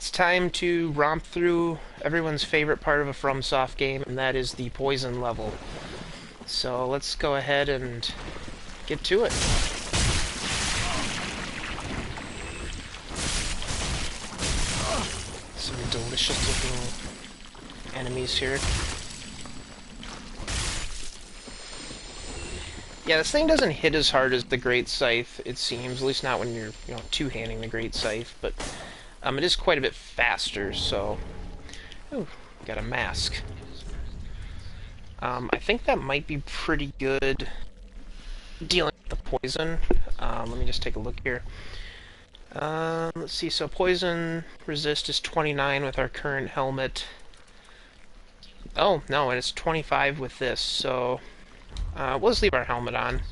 It's time to romp through everyone's favorite part of a FromSoft game, and that is the poison level. So let's go ahead and get to it. Some delicious looking enemies here. Yeah, this thing doesn't hit as hard as the Great Scythe, it seems, at least not when you're, two-handing the Great Scythe, but it is quite a bit faster, so... Ooh, got a mask. I think that might be pretty good dealing with the poison. Let me just take a look here. Let's see, so poison resist is 29 with our current helmet. Oh, no, and it's 25 with this, so... we'll just leave our helmet on.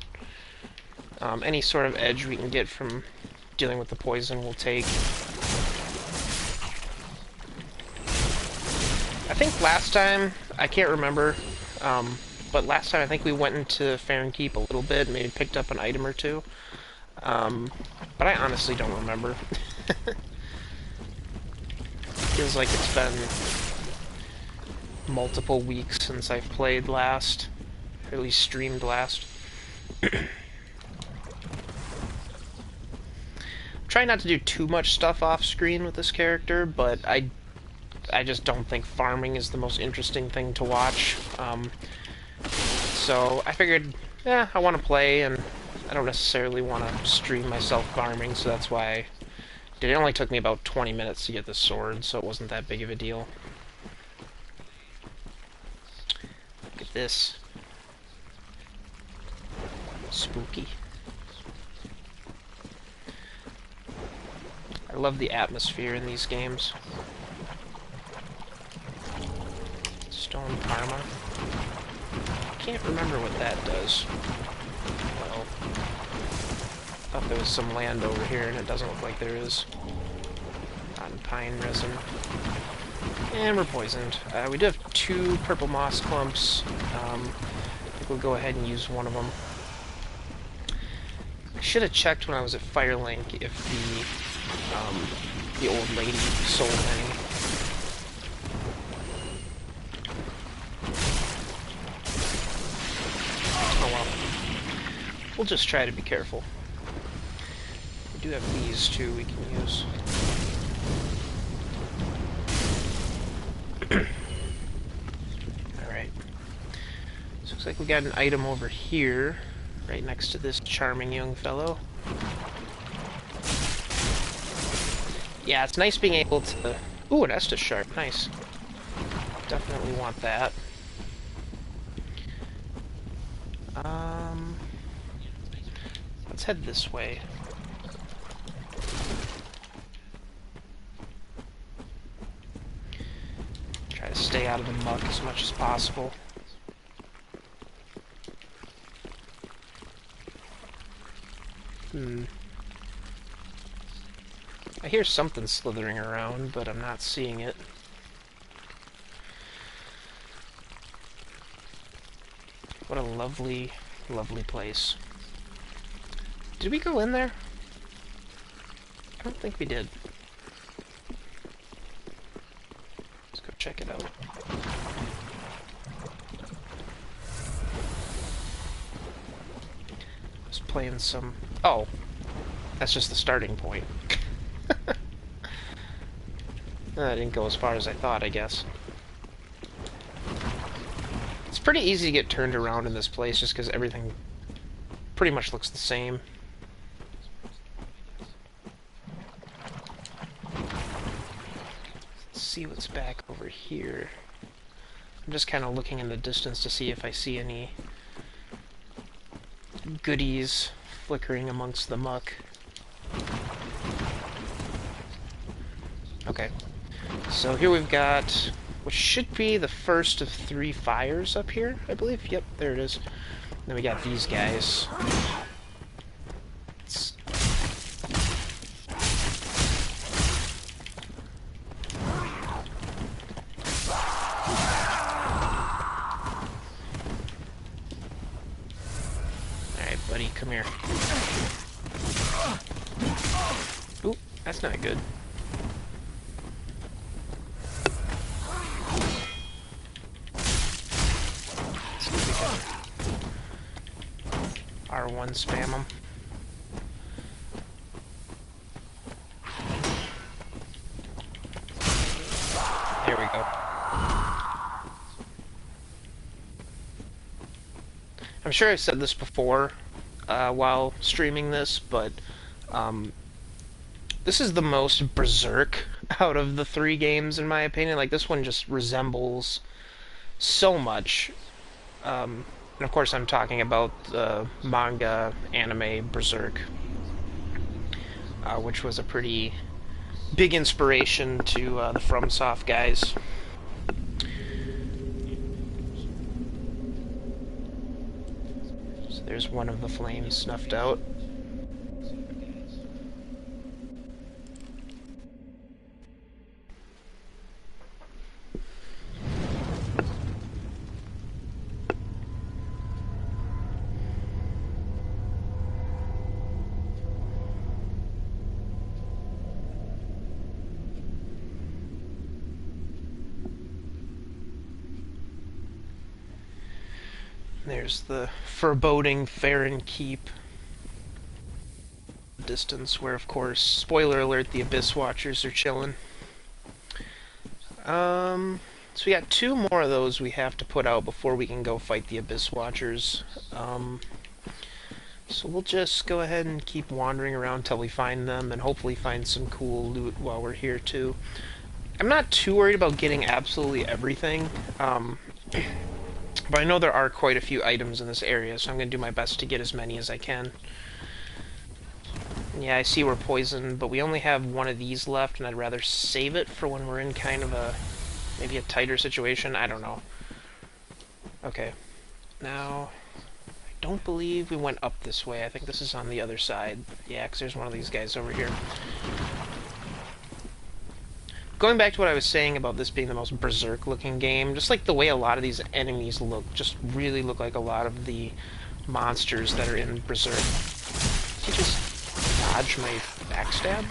Any sort of edge we can get from dealing with the poison we'll take. I think last time, I can't remember, but last time I think we went into Farron Keep a little bit, maybe picked up an item or two. But I honestly don't remember. Feels like it's been multiple weeks since I've played last. Or at least streamed last. Try not to do too much stuff off screen with this character, but I just don't think farming is the most interesting thing to watch. So I figured, I want to play, and I don't necessarily want to stream myself farming, so that's why I did. It only took me about 20 minutes to get this sword, so it wasn't that big of a deal. Look at this. Spooky. I love the atmosphere in these games. Stone Parma. Can't remember what that does. Well, thought there was some land over here, and it doesn't look like there is. Rotten pine resin. And we're poisoned. We do have 2 purple moss clumps. I think we'll go ahead and use one of them. I should have checked when I was at Firelink if the old lady sold any. Oh well. We'll just try to be careful. We do have these too we can use. Alright. So looks like we got an item over here, right next to this charming young fellow. Yeah, it's nice being able to... Ooh, an Estus Sharp, nice. Definitely want that. Let's head this way. Try to stay out of the muck as much as possible. I hear something slithering around, but I'm not seeing it. What a lovely, lovely place. Did we go in there? I don't think we did. Let's go check it out. I was playing some... Oh! That's just the starting point. That didn't go as far as I thought, I guess. It's pretty easy to get turned around in this place just because everything pretty much looks the same. Let's see what's back over here. I'm just kind of looking in the distance to see if I see any goodies flickering amongst the muck. Okay. So here we've got what should be the first of 3 fires up here, I believe. Yep, there it is. Then we got these guys. Alright, buddy, come here. Ooh, that's not good. R1 spam them. There we go. I'm sure I've said this before while streaming this, but this is the most berserk out of the 3 games, in my opinion. Like, this one just resembles so much. And of course, I'm talking about the manga anime Berserk, which was a pretty big inspiration to the FromSoft guys. So there's one of the flames snuffed out. There's the foreboding Farron Keep distance, where, of course, spoiler alert, the Abyss Watchers are chilling. So we got 2 more of those we have to put out before we can go fight the Abyss Watchers. So we'll just go ahead and keep wandering around until we find them, and hopefully find some cool loot while we're here, too. I'm not too worried about getting absolutely everything. But I know there are quite a few items in this area, so I'm going to do my best to get as many as I can. Yeah, I see we're poisoned, but we only have one of these left, and I'd rather save it for when we're in kind of a, maybe a tighter situation. I don't know. Okay. Now, I don't believe we went up this way. I think this is on the other side. Yeah, because there's one of these guys over here. Going back to what I was saying about this being the most berserk-looking game, just like the way a lot of these enemies look, just really look like a lot of the monsters that are in Berserk. Did he just dodge my backstab?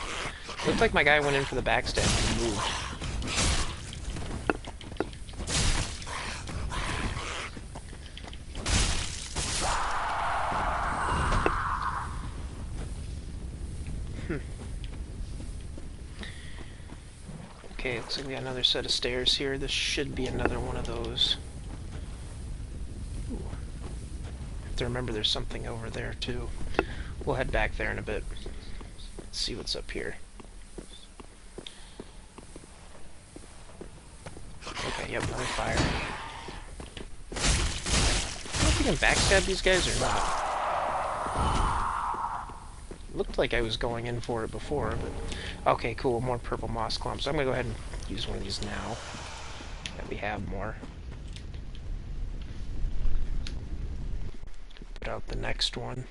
Looked like my guy went in for the backstab and moved. Okay, looks like we got another set of stairs here. This should be another one of those. Ooh. I have to remember there's something over there, too. We'll head back there in a bit. Let's see what's up here. Okay, yep, another fire. I don't know if we can backstab these guys or not. Looked like I was going in for it before, but... Okay, cool, more purple moss clumps. I'm gonna go ahead and use one of these now, that we have more. Put out the next one.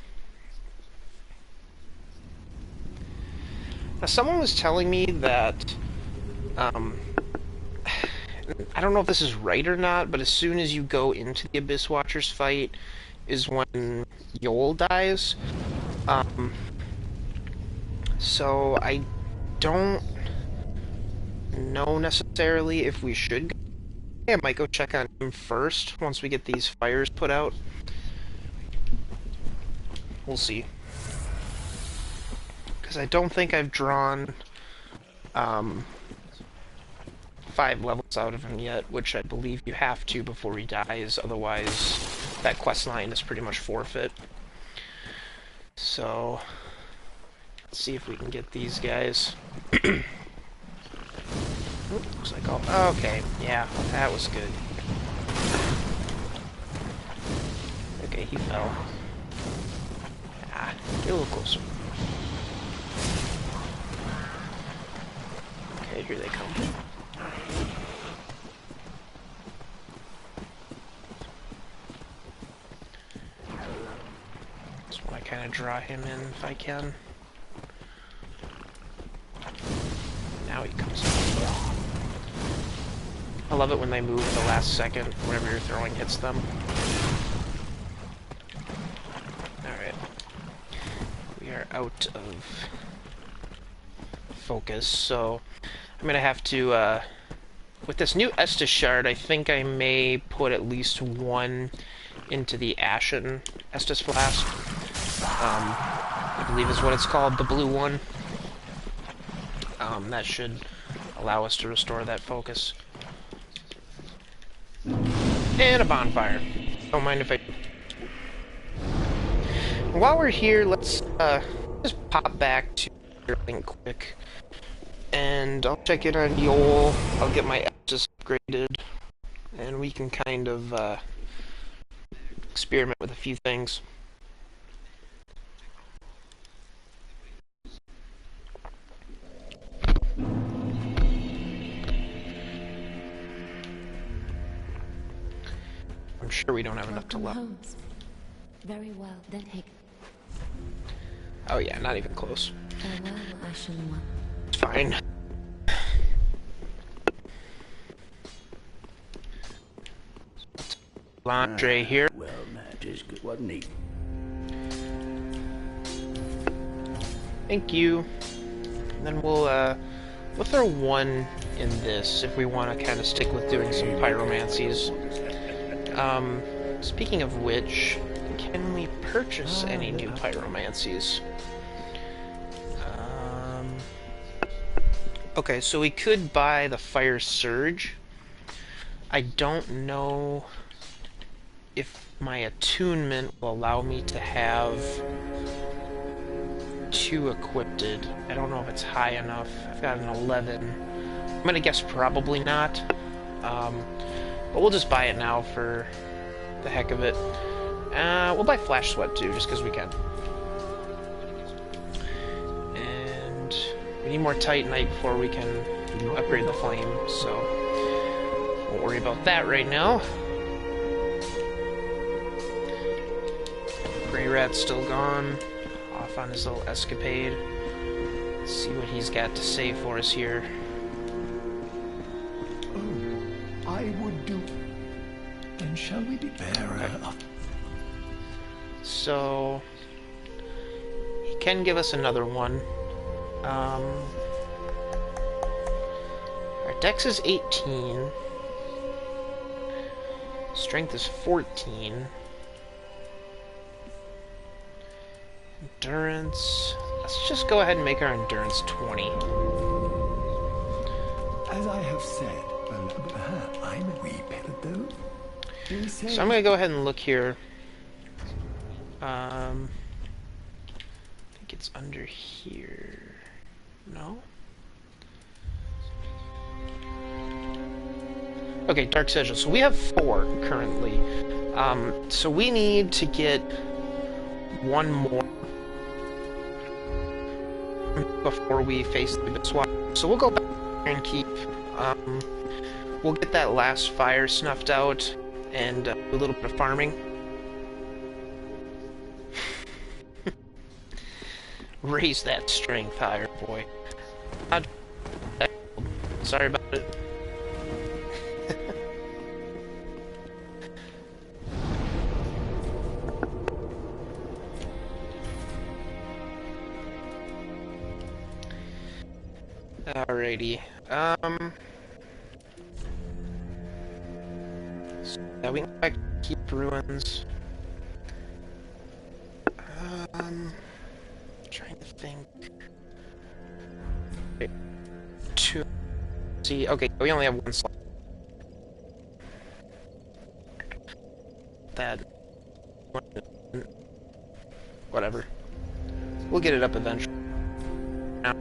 Now, someone was telling me that, I don't know if this is right or not, but as soon as you go into the Abyss Watchers fight is when Yoel dies. So I don't know necessarily if we should go. I might go check on him first once we get these fires put out. We'll see. Because I don't think I've drawn 5 levels out of him yet, which I believe you have to before he dies, otherwise that quest line is pretty much forfeit. So... see if we can get these guys. Ooh, looks like all... okay, yeah, that was good. Okay, he fell. Ah, get a little closer. Okay, here they come. Just want to kind of draw him in if I can. Now he comes out. I love it when they move at the last second, whenever you're throwing hits them. Alright. We are out of focus, so I'm gonna have to, with this new Estus shard, I think I may put at least one into the Ashen Estus Flask. I believe is what it's called, the blue one. That should allow us to restore that focus. And a bonfire. Don't mind if I... While we're here, let's just pop back to Sterling quick. And I'll check in on Yol. I'll get my Estus upgraded. And we can kind of experiment with a few things. I'm sure we don't have enough to level. Very well, then take. Oh yeah, not even close. Farewell, Ashen One. It's fine. Landre here. Well, that is good, wasn't he? Thank you. And then we'll throw one in this if we want to kind of stick with doing some pyromancies. Speaking of which, can we purchase any new pyromancies? Okay, so we could buy the Fire Surge. I don't know if my attunement will allow me to have two equipped. I don't know if it's high enough. I've got an 11. I'm gonna guess probably not. But we'll just buy it now for the heck of it. We'll buy Flash Sweat too, just because we can. And we need more Titanite before we can upgrade the Flame, so won't worry about that right now. Grey Rat's still gone, off on his little escapade. Let's see what he's got to say for us here. I would do. Then shall we be bearer of... So he can give us another one. Our Dex is 18. Strength is 14. Endurance. Let's just go ahead and make our endurance 20. As I have said, I'm a wee pedo. So I'm gonna go ahead and look here. I think it's under here. No? Okay, Dark Sigil. So we have 4 currently. So we need to get one more before we face the Abyss Water. So we'll go back to Farron Keep. We'll get that last fire snuffed out and do a little bit of farming. Raise that strength higher, boy. Sorry about it. Alrighty. So, yeah, we can go back to Keep Ruins. Trying to think. Okay. 2. See, okay, we only have 1 slot. That. Whatever. We'll get it up eventually. Now.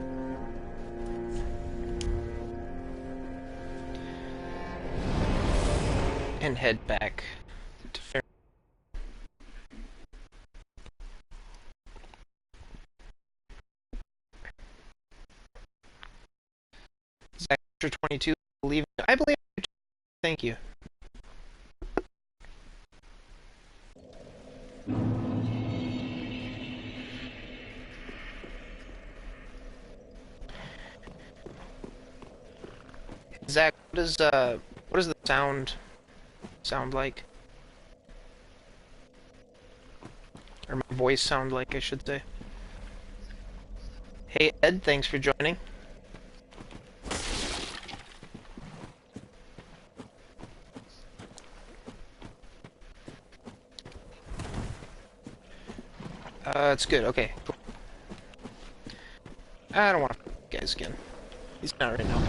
And head back to Farron. Sector 22, I believe. Thank you. Zach, what does the sound like? Or my voice sound like, I should say. Hey Ed, thanks for joining. It's good. Okay, cool. I don't want to fight guys again. He's not right now.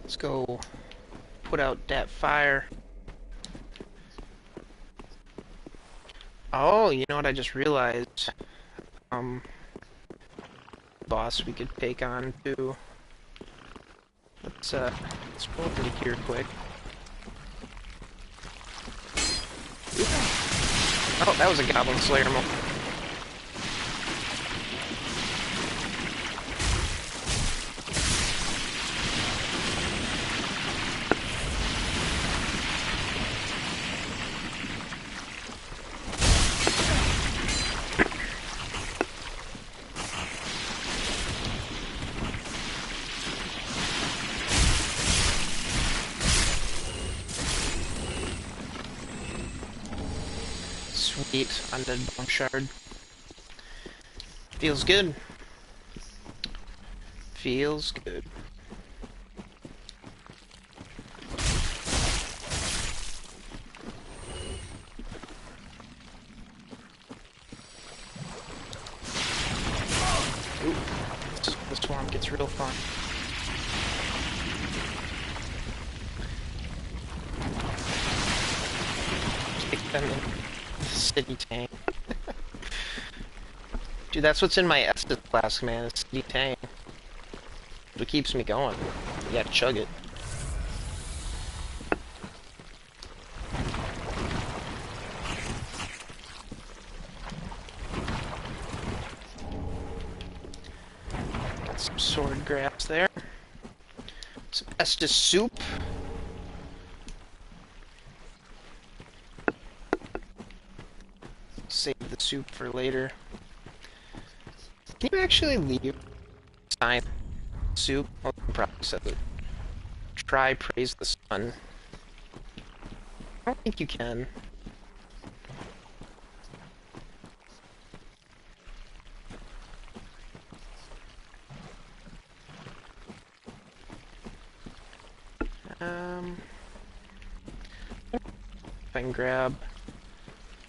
Let's go put out that fire. Oh, you know what I just realized? Boss we could take on too. Let's pull through here quick. Oh, that was a Goblin Slayer moment. Sweet, undead bone shard. Feels good. Feels good. Ooh, this swamp gets real fun. Take them in the city tank. Dude, that's what's in my Estus flask, man. It's city tank. It keeps me going. You gotta chug it. Got some sword grabs there. Some Estus soup. Save the soup for later. Can you actually leave sign soup? Oh, I probably said it. Try praise the sun. I don't think you can. If I can grab,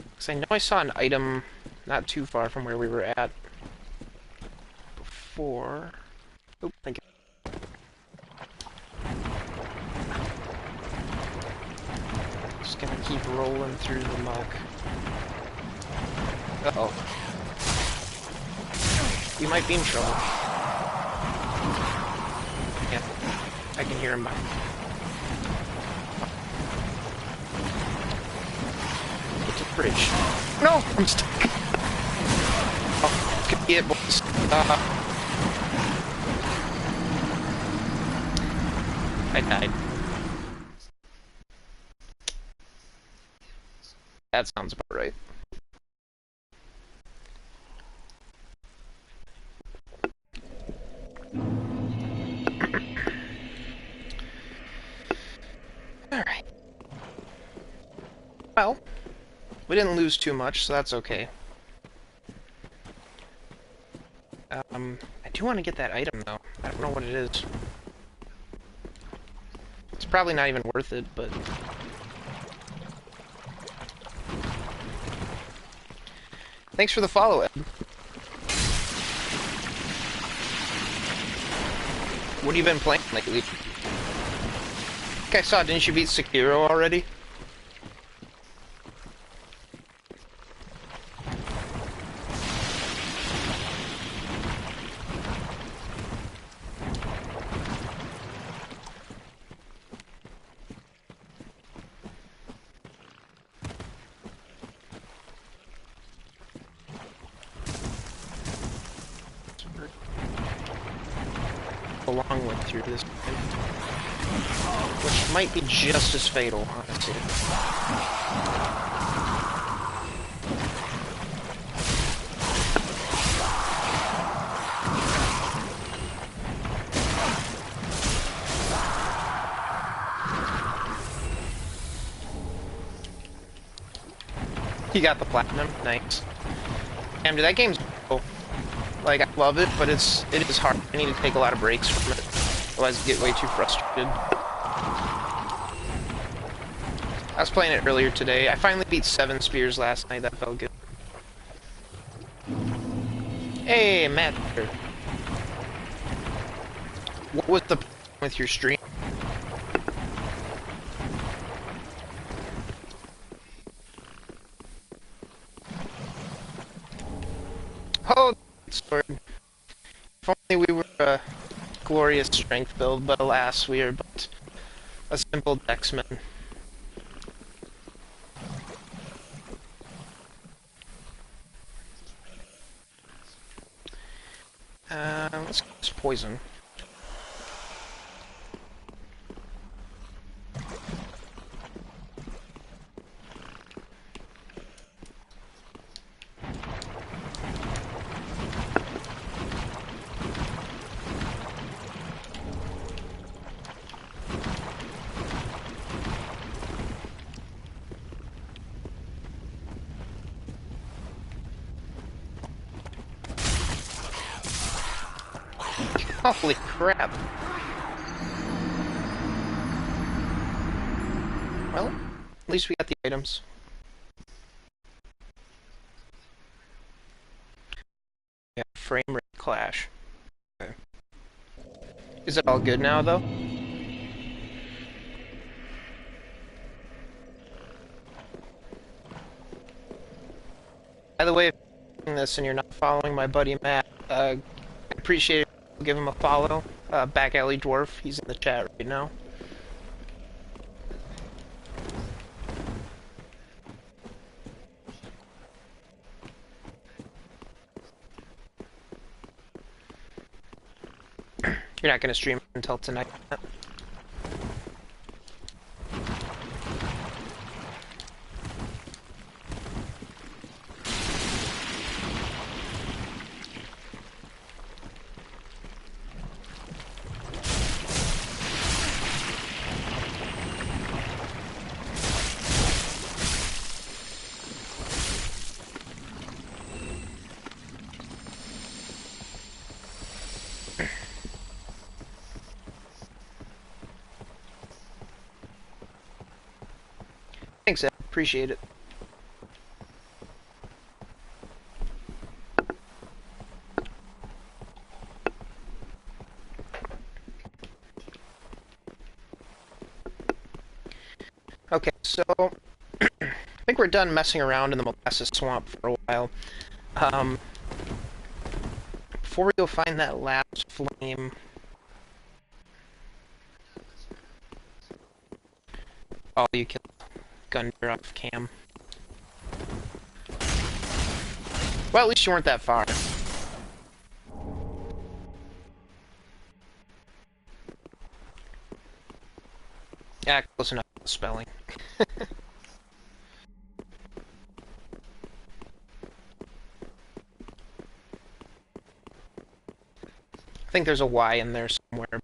because I know I saw an item not too far from where we were at before. Oh, thank you. Just gonna keep rolling through the muck. Uh-oh. We might be in trouble. Yeah, I can hear him by. Get to the bridge. No! I'm stuck! Oh, could be it, boys. I died. That sounds about right. Alright. Well, we didn't lose too much, so that's okay. I do want to get that item, though. I don't know what it is. It's probably not even worth it, but... Thanks for the follow, Ed. What have you been playing lately? I think I saw, didn't you beat Sekiro already? A long way through this, which might be just as fatal, honestly. You got the platinum, nice. Damn, dude, that game's cool. Like, I love it, but it is hard. I need to take a lot of breaks from it. Otherwise I get way too frustrated. I was playing it earlier today. I finally beat 7 spears last night. That felt good. Hey, Matt. What was the problem with your stream? Oh, sword. If only we were a glorious strength build, but alas, we are but a simple dexman. Let's get this poison. Holy crap. Well, at least we got the items. Yeah, frame rate clash. Okay. Is it all good now, though? By the way, if you're doing this and you're not following my buddy Matt, I appreciate it. Give him a follow. Back Alley Dwarf, he's in the chat right now. You're not going to stream until tonight. Thanks, Ed. Appreciate it. Okay, so I think we're done messing around in the molasses swamp for a while. Before we go find that last flame, oh, you killed Gundyr off cam. Well, at least you weren't that far. Yeah, close enough with the spelling. I think there's a Y in there somewhere, but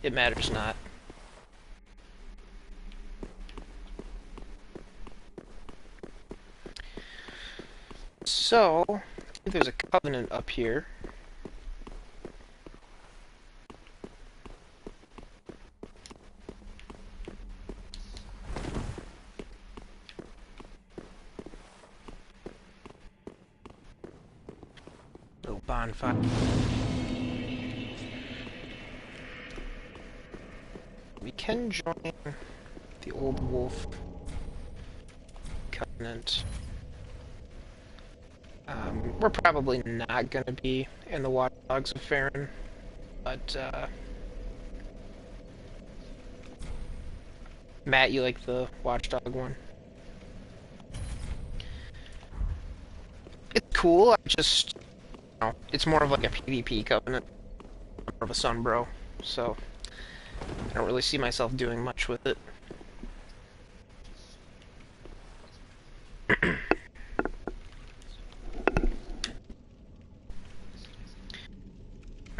it matters not. So, I think there's a covenant up here. Little bonfire. We can join the old wolf covenant. We're probably not going to be in the Watchdogs of Farron, but Matt, you like the Watchdog one? It's cool, I just, you know, it's more of like a PvP covenant. I'm more of a Sunbro, so I don't really see myself doing much with it.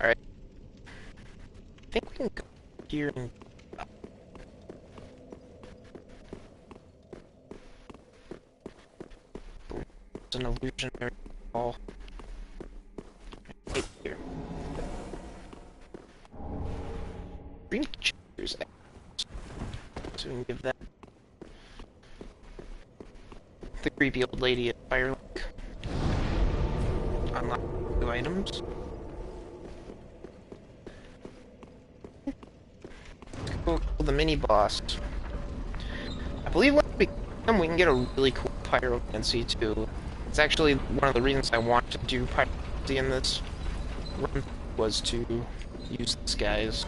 Alright. I think we can go here and... It's an illusionary wall. Right here. Green cheers. So we can give that creepy old lady at Firelink. Unlock new items. Let's go kill the mini boss. I believe when we kill him, we can get a really cool pyromancy too. It's actually one of the reasons I want to do pyromancy in this run was to use this guy's.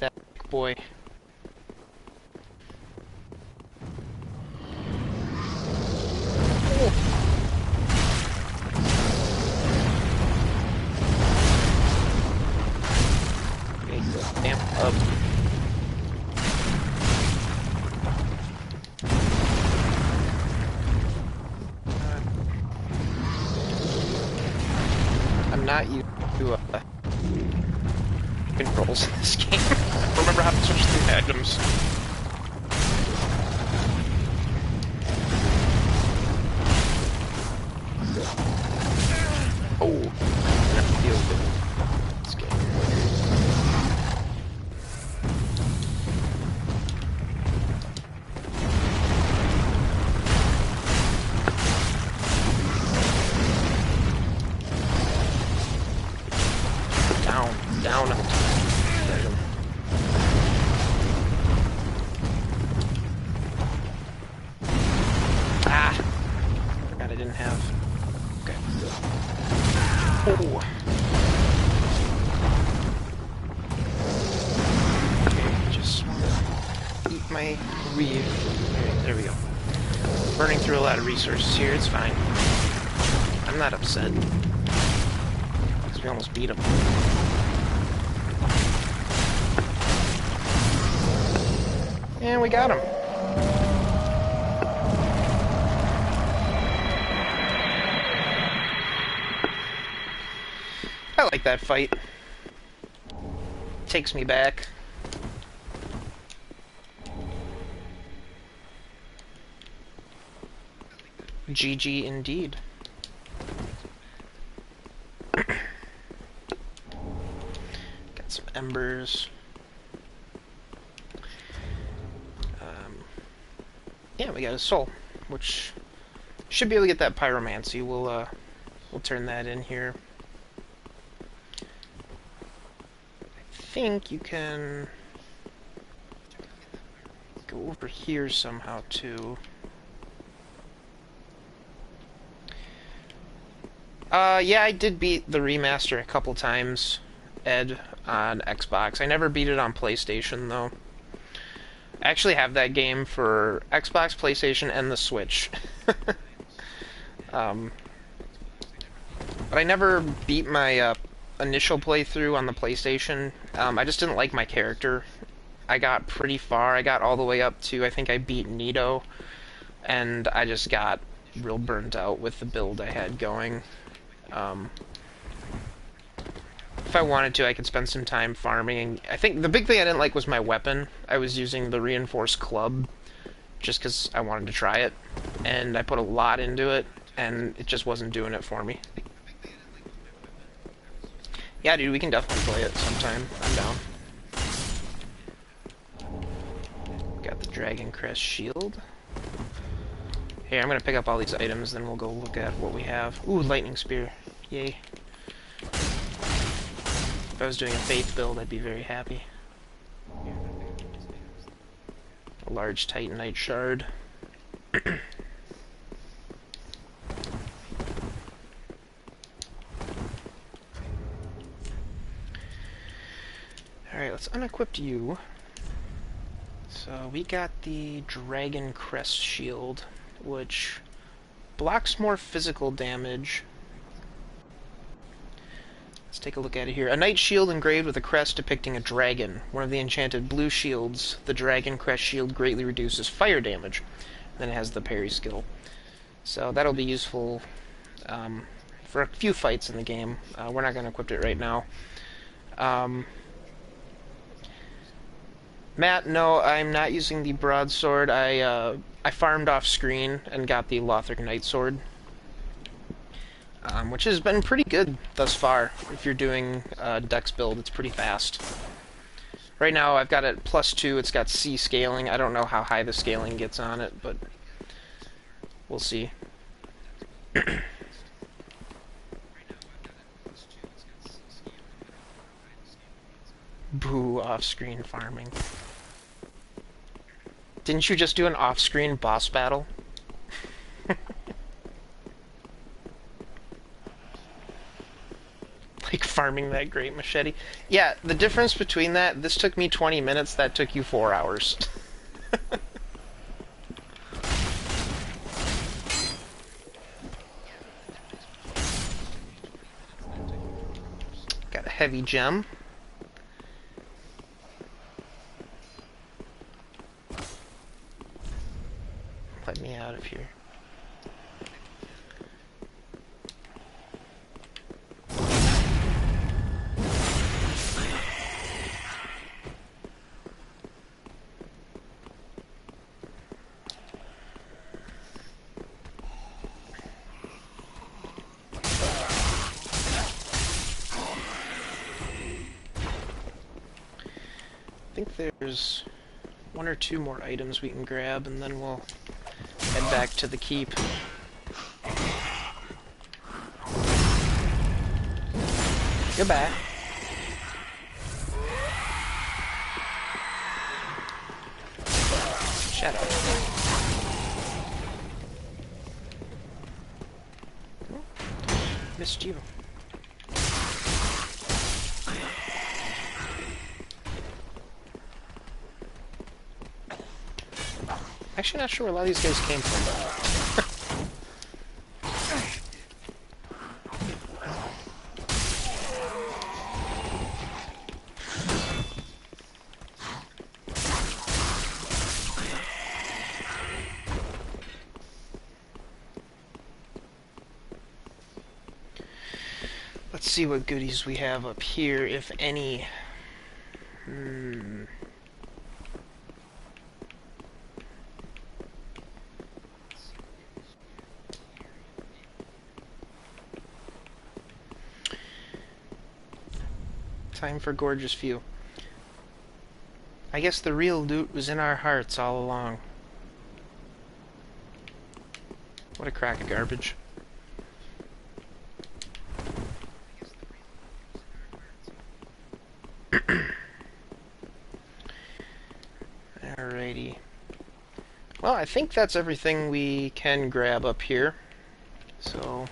That boy. Okay, damn up. I'm not used to controls in this game. Remember how to switch through items. Oh, that feels good. Let's get down. Ah! Forgot I didn't have. Okay. Oh! Okay, just wanna eat my reed. There we go. Burning through a lot of resources here, it's fine. I'm not upset. Because we almost beat him. And we got him. I like that fight. Takes me back. GG indeed. Got some embers. Yeah, we got a soul, which should be able to get that pyromancy. We'll turn that in here. I think you can go over here somehow too. Yeah, I did beat the remaster a couple times, Ed, on Xbox. I never beat it on PlayStation though. I actually have that game for Xbox, PlayStation, and the Switch. But I never beat my initial playthrough on the PlayStation. I just didn't like my character. I got pretty far. I got all the way up to, I think I beat Nito, and I just got real burnt out with the build I had going. If I wanted to, I could spend some time farming. I think the big thing I didn't like was my weapon. I was using the reinforced club just because I wanted to try it, and I put a lot into it, and it just wasn't doing it for me. Yeah, dude, we can definitely play it sometime. I'm down. Got the Dragon Crest shield. Here, I'm gonna pick up all these items, then we'll go look at what we have. Ooh, lightning spear. Yay. If I was doing a faith build, I'd be very happy. A large titanite shard. Alright, let's unequip you. So we got the Dragon Crest shield, which blocks more physical damage. Let's take a look at it here. A knight shield engraved with a crest depicting a dragon. One of the enchanted blue shields. The Dragon Crest shield greatly reduces fire damage. Then it has the parry skill. So that'll be useful for a few fights in the game. We're not going to equip it right now. Matt, no, I'm not using the broadsword. I farmed off screen and got the Lothric Knight Sword. which has been pretty good thus far. If you're doing Dex build, it's pretty fast. Right now I've got it +2, it's got C scaling. I don't know how high the scaling gets on it, but we'll see. Boo, off-screen farming. Didn't you just do an off-screen boss battle? Like farming that great machete. Yeah, the difference between that, this took me 20 minutes, that took you 4 hours. Got a heavy gem. Let me out of here. I think there's 1 or 2 more items we can grab, and then we'll head back to the keep. Goodbye. Shut up. Oh, missed you. Actually, not sure where a lot of these guys came from. Let's see what goodies we have up here, if any. Time for gorgeous view. I guess the real loot was in our hearts all along. What a crack of garbage. Alrighty. Well, I think that's everything we can grab up here. So,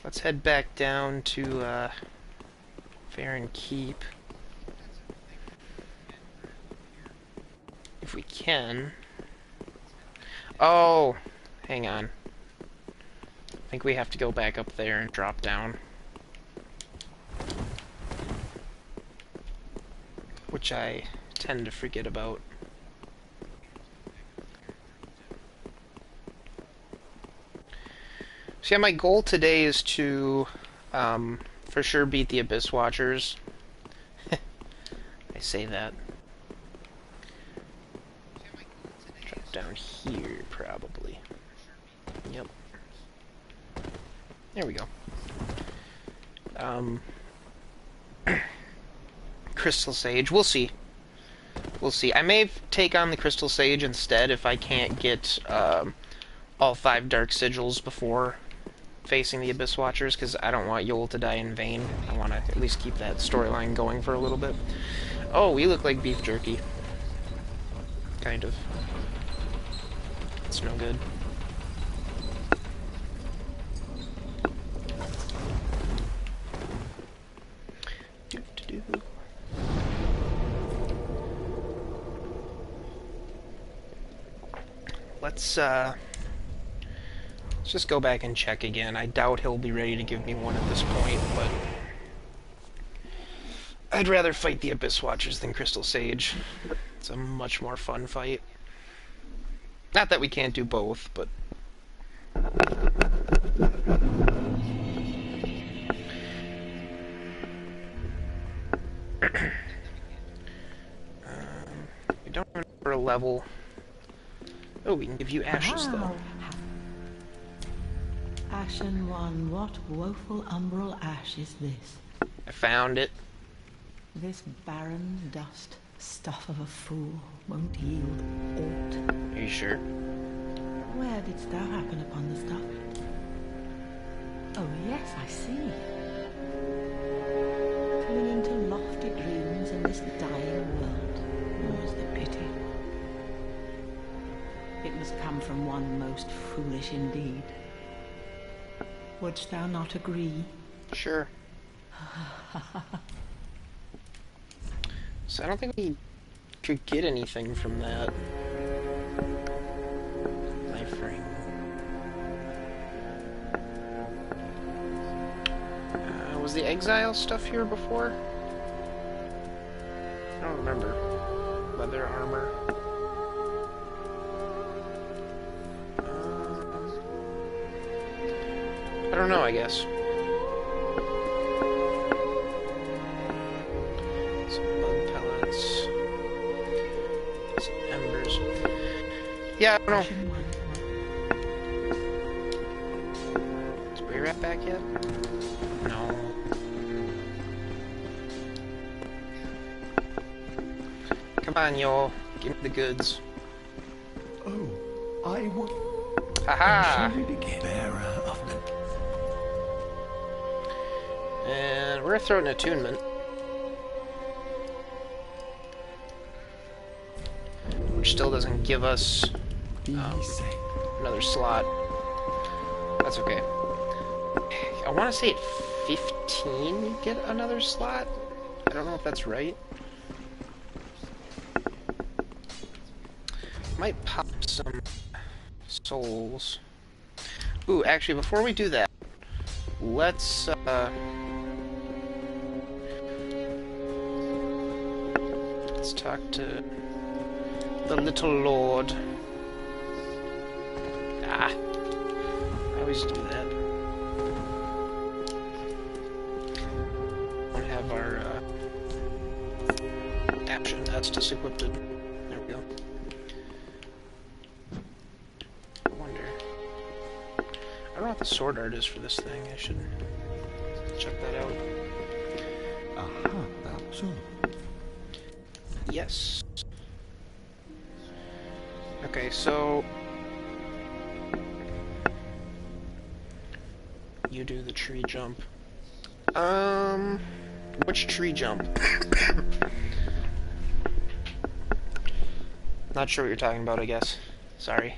let's head back down to Farron Keep. If we can. Oh, hang on. I think we have to go back up there and drop down. Which I tend to forget about. So yeah, my goal today is to for sure beat the Abyss Watchers. I say that. Drop down here, probably. Yep. There we go. Crystal Sage. We'll see. We'll see. I may take on the Crystal Sage instead if I can't get all 5 Dark Sigils before facing the Abyss Watchers, because I don't want Yoel to die in vain. I want to at least keep that storyline going for a little bit. Oh, we look like beef jerky. Kind of. It's no good. Let's just go back and check again. I doubt he'll be ready to give me one at this point, but I'd rather fight the Abyss Watchers than Crystal Sage. It's a much more fun fight. Not that we can't do both, but we don't remember a level. Oh, we can give you ashes, though. Ashen One, what woeful umbral ash is this? I found it. This barren dust, stuff of a fool, won't yield aught. Are you sure? Where didst thou happen upon the stuff? Oh yes, I see. Clinging to lofty dreams in this dying world, more's the pity. It must come from one most foolish indeed. Wouldst thou not agree? Sure. So I don't think we could get anything from that. Life ring. Was the exile stuff here before? I don't remember. Leather armor. I don't know, I guess. Some bug pellets. Some embers. Yeah, I don't know. Is Bray Rat back yet? No. Come on, y'all. Give me the goods. Oh, I will. Haha! Shall we begin? Bearer of the... And we're gonna throw an attunement. Which still doesn't give us Be safe. another slot. That's okay. I want to say at 15 you get another slot. I don't know if that's right. Might pop some souls. Ooh, actually, before we do that, let's talk to the little lord. Ah, I always do that. We have our adaption. That's just equipped. There we go. I wonder. I don't know what the sword art is for this thing. I should check that out. Aha, that's all. Yes. Okay, so you do the tree jump. Which tree jump? Not sure what you're talking about, I guess. Sorry.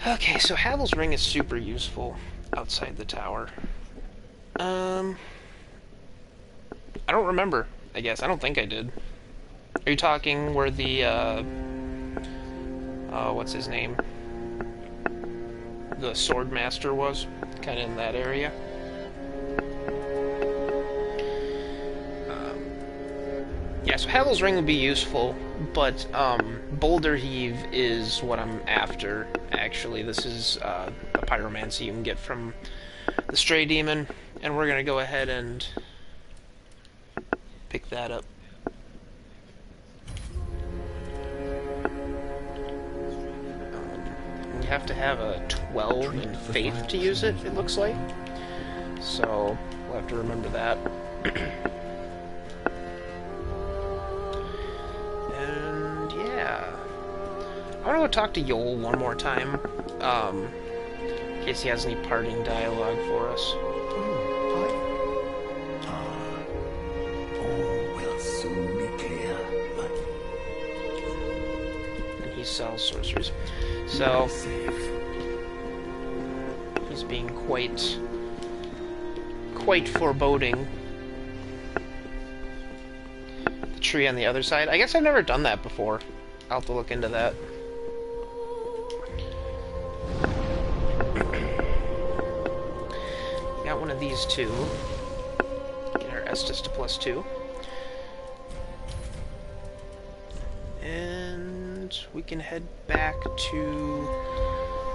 Okay, so Havel's ring is super useful outside the tower. I don't remember, I guess. I don't think I did. Are you talking where the, what's his name? The sword master was? Kind of in that area? Yeah, so Havel's ring would be useful, but, Boulder Heave is what I'm after, actually. This is, a pyromancy you can get from the Stray Demon, and we're gonna go ahead and pick that up. You have to have a 12 in faith to use it, it looks like. So, we'll have to remember that. And, yeah. I want to go talk to Yol one more time, in case he has any parting dialogue for us. All will soon be clear, but And he sells sorceries. So, safe. he's being quite foreboding. The tree on the other side. I guess I've never done that before. I'll have to look into that. Got one of these two. Get our Estus to +2. And we can head back to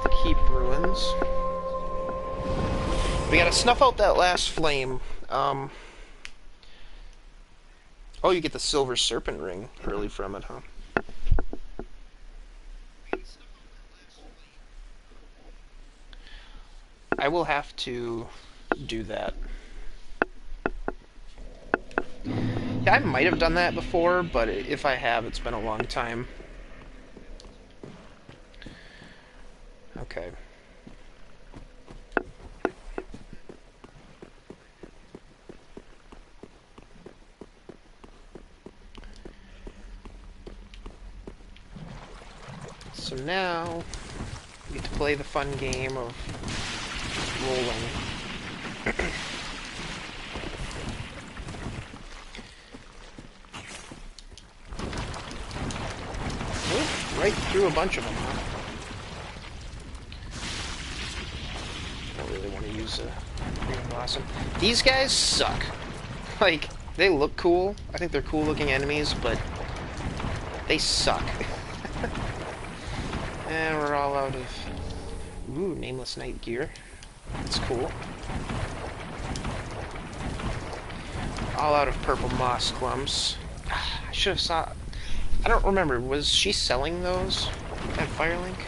the Keep Ruins. We gotta snuff out that last flame. Oh, you get the Silver Serpent Ring early from it, huh? I will have to do that. Yeah, I might have done that before, but if I have, it's been a long time. Okay. So now, we get to play the fun game of rolling. Oh, right through a bunch of them, huh? Don't really want to use a green blossom. These guys suck. Like, they look cool. I think they're cool looking enemies, but they suck. And we're all out of... Ooh, Nameless Knight gear. That's cool. All out of purple moss clumps. I should have saw... I don't remember. Was she selling those at Firelink?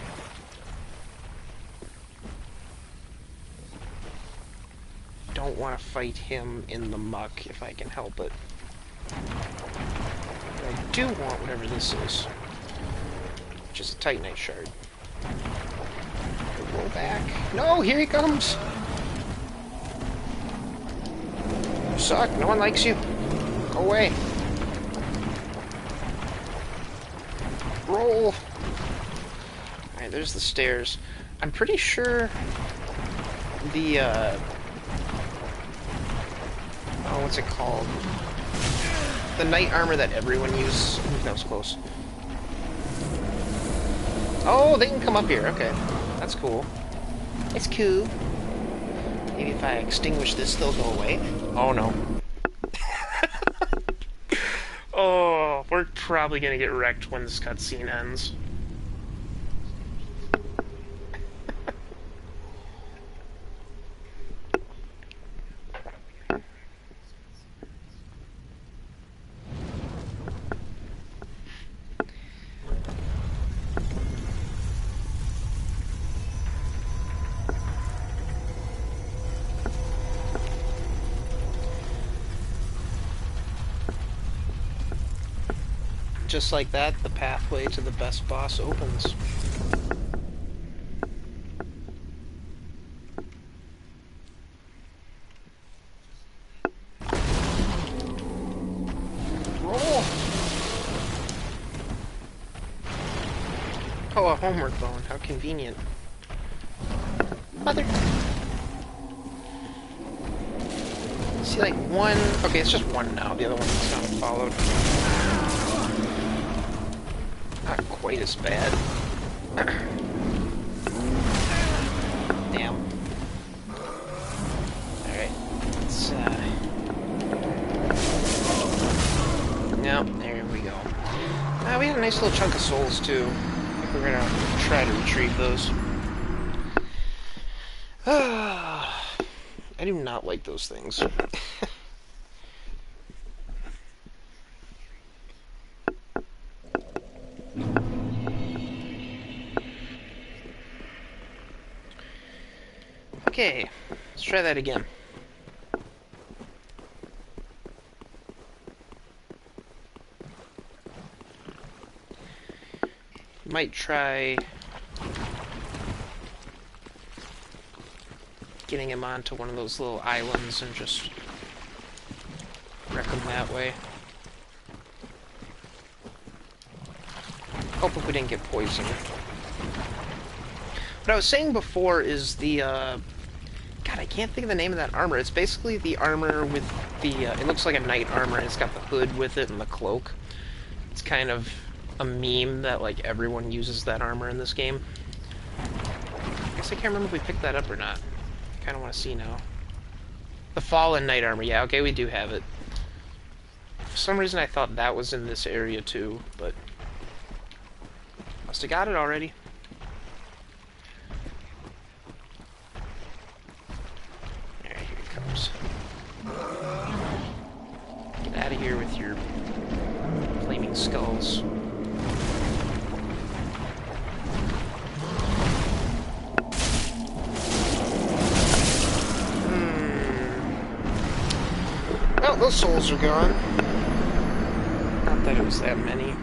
Don't want to fight him in the muck if I can help it. But I do want whatever this is. Which is a Titanite shard. Roll back. No, here he comes! You suck. No one likes you. Go away. Roll! Alright, there's the stairs. I'm pretty sure the, oh, what's it called? The knight armor that everyone uses. Ooh, that was close. Oh, they can come up here. Okay. That's cool. It's cool. Maybe if I extinguish this, they'll go away. Oh, no. Oh, we're probably gonna get wrecked when this cutscene ends. Just like that, the pathway to the best boss opens. Roll! Oh, a homework bone. How convenient. Mother... See, like, one... Okay, it's just one now. The other one's not followed. Not quite as bad. Damn. Alright. Let's, no, there we go. We had a nice little chunk of souls, too. I think we're gonna try to retrieve those. I do not like those things. Okay, let's try that again. Might try getting him onto one of those little islands and just wreck him that way. Hope if we didn't get poisoned. What I was saying before is the, God, I can't think of the name of that armor. It's basically the armor with the, it looks like a knight armor, and it's got the hood with it and the cloak. It's kind of a meme that, like, everyone uses that armor in this game. I guess I can't remember if we picked that up or not. I kind of want to see now. The fallen knight armor, yeah, okay, we do have it. For some reason I thought that was in this area too, but must have got it already. There, here it comes. Get out of here with your flaming skulls. Those souls are gone. Not that it was that many.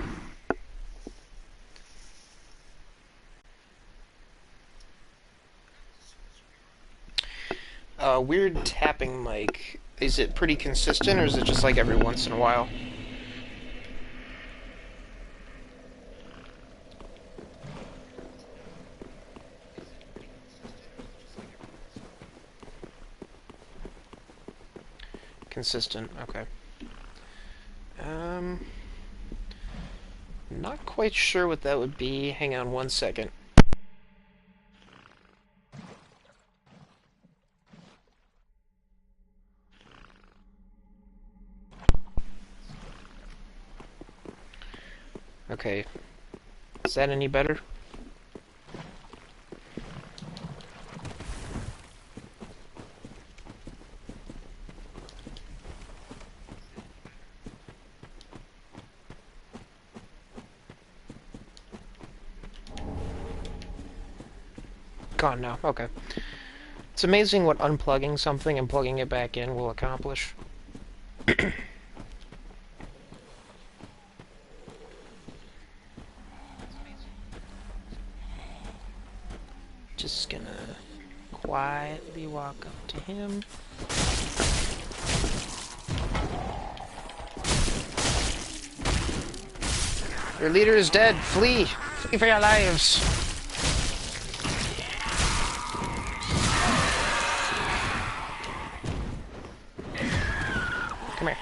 Weird tapping mic. Is it pretty consistent, or is it just like every once in a while? Consistent, okay. Not quite sure what that would be. Hang on one second. Okay. Is that any better? Gone now. Okay. It's amazing what unplugging something and plugging it back in will accomplish. Just gonna quietly walk up to him. Your leader is dead. Flee! Flee for your lives! Come here.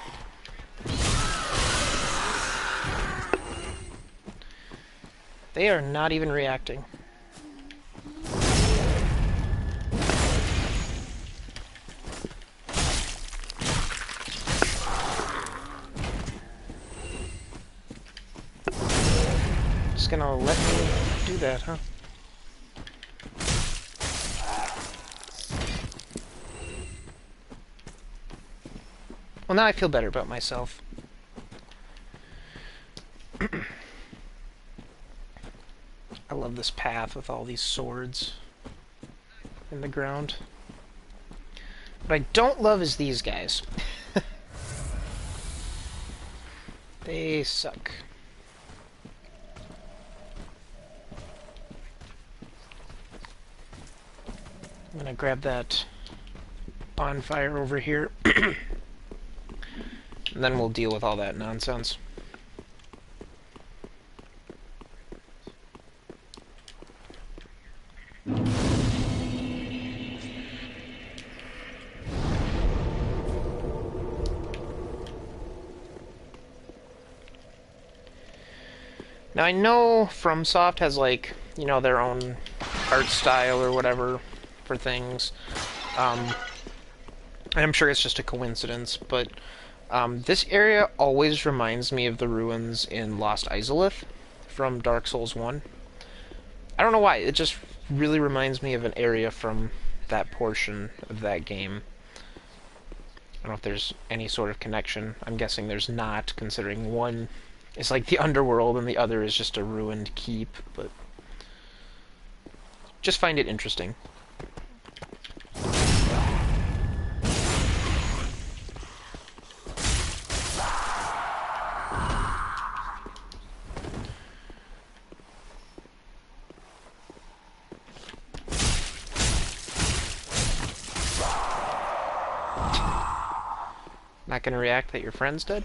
They are not even reacting. Just gonna let me do that, huh? Well, now I feel better about myself. I love this path with all these swords in the ground. What I don't love is these guys. They suck. I'm gonna grab that bonfire over here. And then we'll deal with all that nonsense. Now I know FromSoft has, like, you know, their own art style or whatever for things. And I'm sure it's just a coincidence, but this area always reminds me of the ruins in Lost Izalith from Dark Souls 1. I don't know why, it just really reminds me of an area from that portion of that game. I don't know if there's any sort of connection. I'm guessing there's not, considering one is like the underworld and the other is just a ruined keep, but just find it interesting. Not gonna react that your friend's dead?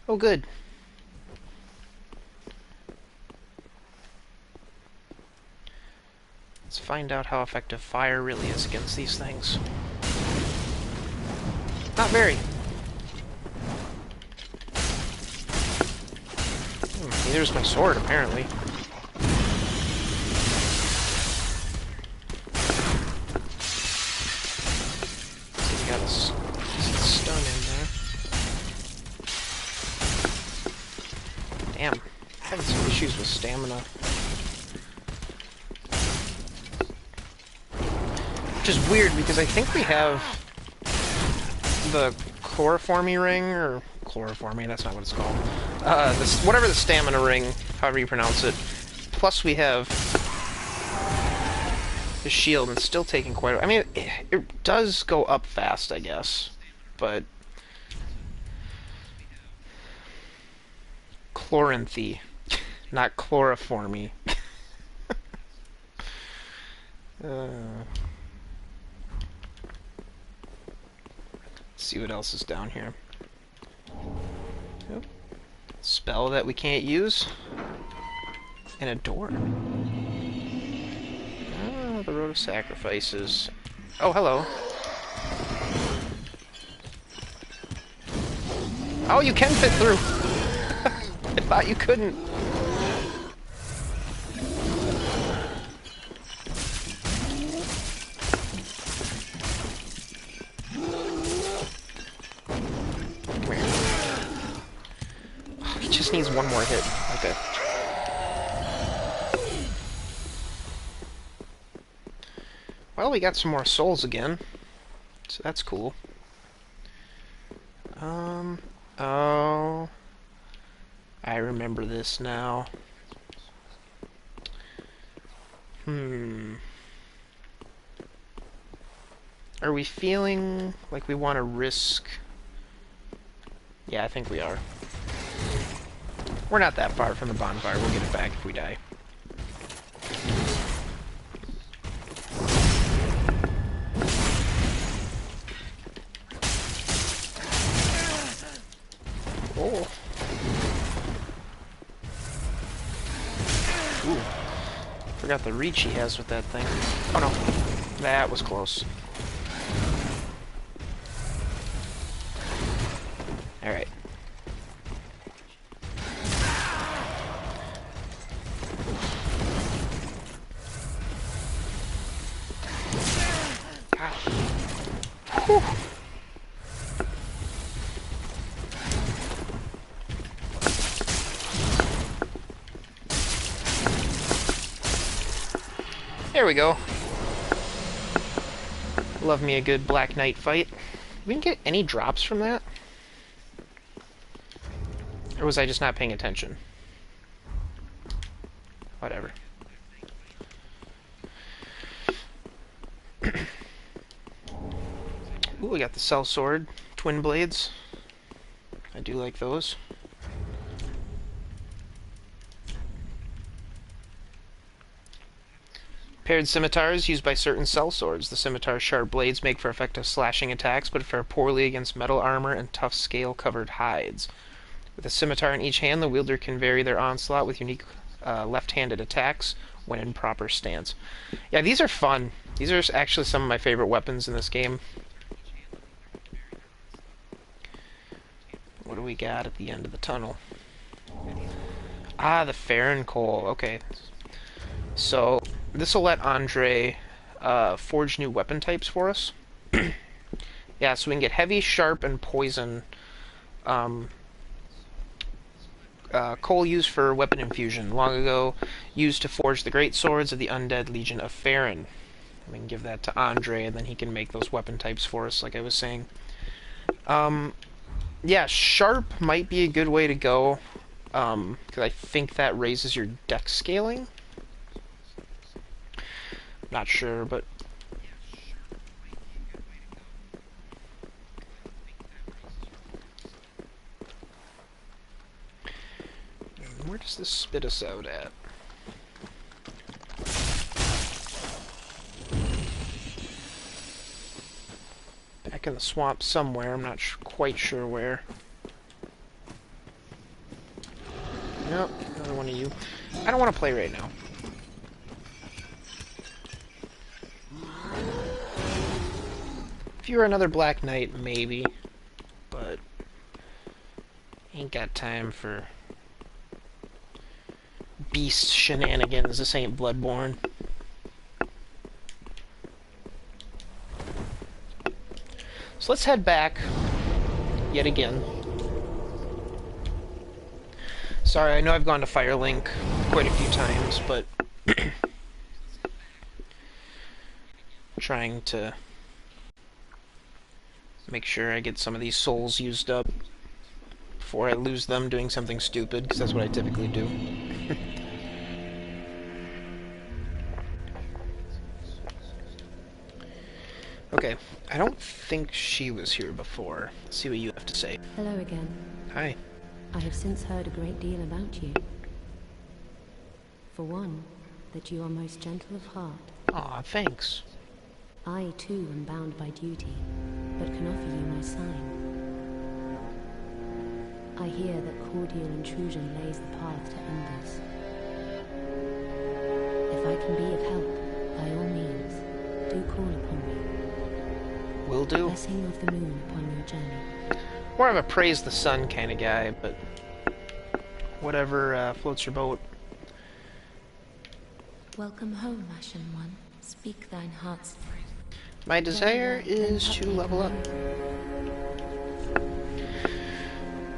Oh, good. Let's find out how effective fire really is against these things. Not very. Neither's my sword, apparently. So we got a stun in there. Damn, I'm having some issues with stamina. Which is weird, because I think we have the chloroformy ring, or chloroforming, that's not what it's called. Whatever the stamina ring, however you pronounce it. Plus we have the shield, and still taking quite a... I mean, it does go up fast, I guess. But... Chloranthy, not chloroformy. Let's see what else is down here. Yep. Spell that we can't use. And a door. Ah, the Road of Sacrifices. Oh, hello. Oh, you can fit through! I thought you couldn't. Come here. Oh, he just needs one more hit. Okay. Well, we got some more souls again, so that's cool. Oh, I remember this now. Are we feeling like we want to risk... Yeah, I think we are. We're not that far from the bonfire. We'll get it back if we die. Oh. Ooh. Forgot the reach he has with that thing. Oh no. That was close. Alright. Whew. There we go. Love me a good Black Knight fight. We didn't get any drops from that? Or was I just not paying attention? Whatever. Ooh, we got the Cell Sword, Twin Blades. I do like those. Paired scimitars used by certain cell swords. The scimitar's sharp blades make for effective slashing attacks, but fare poorly against metal armor and tough scale-covered hides. With a scimitar in each hand, the wielder can vary their onslaught with unique left-handed attacks when in proper stance. Yeah, these are fun. These are actually some of my favorite weapons in this game. What do we got at the end of the tunnel? Ah, the Farron coal. Okay. So, this will let Andre forge new weapon types for us. Yeah, so we can get heavy, sharp, and poison. Coal used for weapon infusion. Long ago, used to forge the great swords of the undead Legion of Farron. We can give that to Andre, and then he can make those weapon types for us, like I was saying. Yeah, sharp might be a good way to go, because I think that raises your dex scaling. Not sure, but... Where does this spit us out at? Back in the swamp somewhere, I'm not quite sure where. Nope, another one of you. I don't want to play right now. If you were another Black Knight, maybe. But... ain't got time for... beast shenanigans. This ain't Bloodborne. So let's head back yet again. Sorry, I know I've gone to Firelink quite a few times, but trying to make sure I get some of these souls used up. before I lose them doing something stupid, because that's what I typically do. Okay, I don't think she was here before. Let's see what you have to say. Hello again. Hi. I have since heard a great deal about you. For one, that you are most gentle of heart. Aw, thanks. I, too, am bound by duty, but can offer you my sign. I hear that cordial intrusion lays the path to embers. If I can be of help, by all means, do call upon me. Will do. Blessing of the moon upon your journey. More of a praise the sun kind of guy, but whatever floats your boat. Welcome home, Ashen One. Speak thine heart's. My desire is to level up.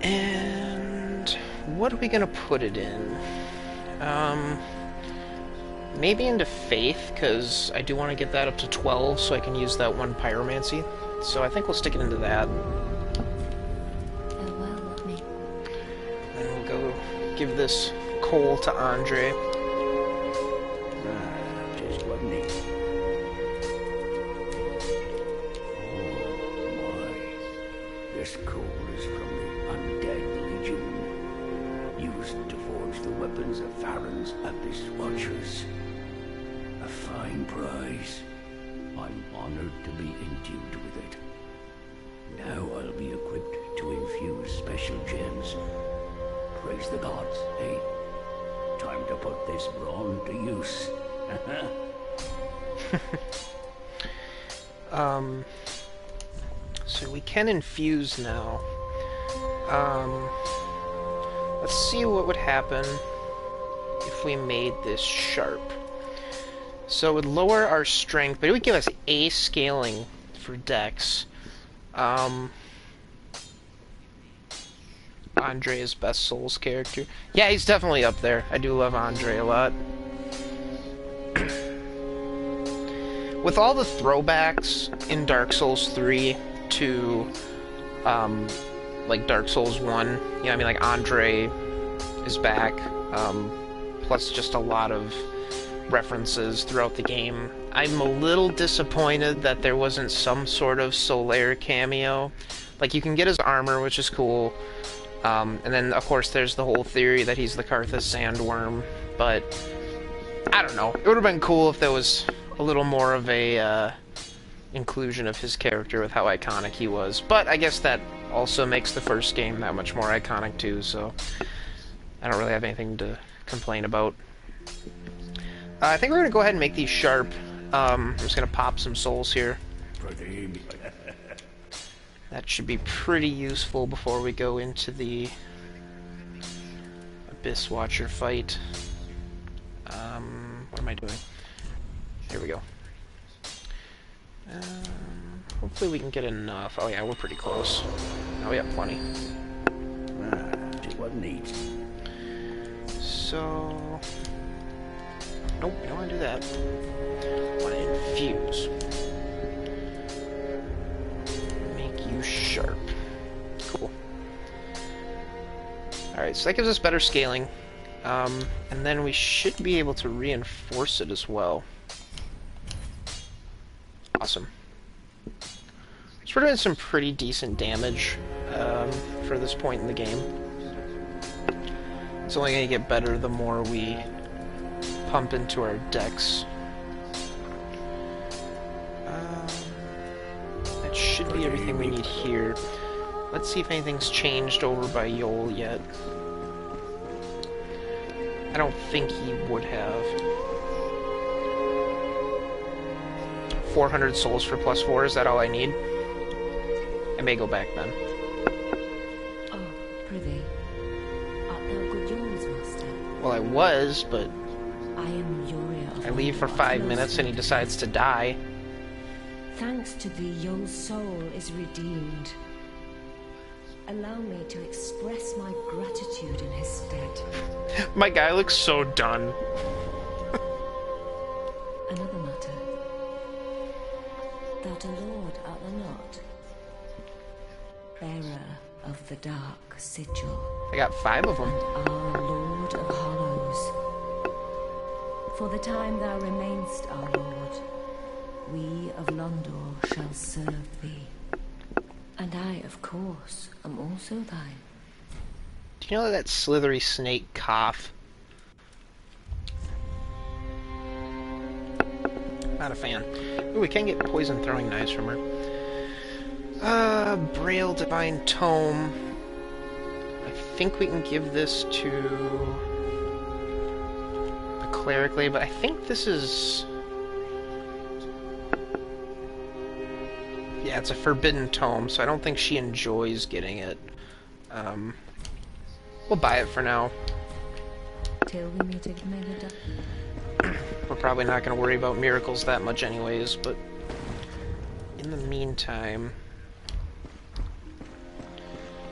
And what are we gonna put it in? Maybe into Faith, because I do want to get that up to 12 so I can use that one Pyromancy. So I think we'll stick it into that. Farewell with me. And we'll go give this coal to Andre. Just what me. Oh my. This coal is from the Undead Legion, used to forge the weapons of Farron's Abyss Watchers. A fine prize. I'm honored to be endued with it. Now I'll be equipped to infuse special gems. Praise the gods, eh? Time to put this brawn to use. So we can infuse now. Let's see what would happen if we made this sharp. So it would lower our strength, but it would give us A scaling for Dex. Andre's best Souls character. Yeah, he's definitely up there. I do love Andre a lot. With all the throwbacks in Dark Souls 3 to, like Dark Souls 1, you know what I mean, like Andre is back, plus just a lot of references throughout the game. I'm a little disappointed that there wasn't some sort of Solaire cameo. Like, you can get his armor, which is cool, and then, of course, there's the whole theory that he's the Karthus Sandworm, but I don't know. It would have been cool if there was a little more of a inclusion of his character with how iconic he was, but I guess that also makes the first game that much more iconic too, so I don't really have anything to complain about. I think we're going to go ahead and make these sharp. I'm just going to pop some souls here. That should be pretty useful before we go into the Abyss Watcher fight. What am I doing? Here we go. Hopefully we can get enough. Oh yeah, we're pretty close. Oh, we got plenty. Just what needs. So... Nope, we don't want to do that. I want to infuse. Make you sharp. Cool. Alright, so that gives us better scaling. And then we should be able to reinforce it as well. Awesome. So we're doing some pretty decent damage for this point in the game. It's only going to get better the more we pump into our decks. That should be everything we need here. Let's see if anything's changed over by Yol yet. I don't think he would have. 400 souls for +4, is that all I need? I may go back then. Oh, prithee, art thou good yours, master? Well, I was, but I am Uriah of I leave for 5 minutes and he decides to die. Thanks to thee, your soul is redeemed. Allow me to express my gratitude in his stead. My guy looks so done. Another matter. Thou a lord art thou not? Bearer of the Dark Sigil. I got 5 of them. Our Lord of Hollows. For the time thou remainst our Lord, we of Londor shall serve thee. And I, of course, am also thine. Do you know that slithery snake cough? Not a fan. Ooh, we can get poison throwing knives from her. Braille Divine Tome. I think we can give this to the Cleric Lady, but I think this is... Yeah, it's a forbidden tome, so I don't think she enjoys getting it. We'll buy it for now. Till we meet again. We're probably not going to worry about miracles that much anyways, but in the meantime,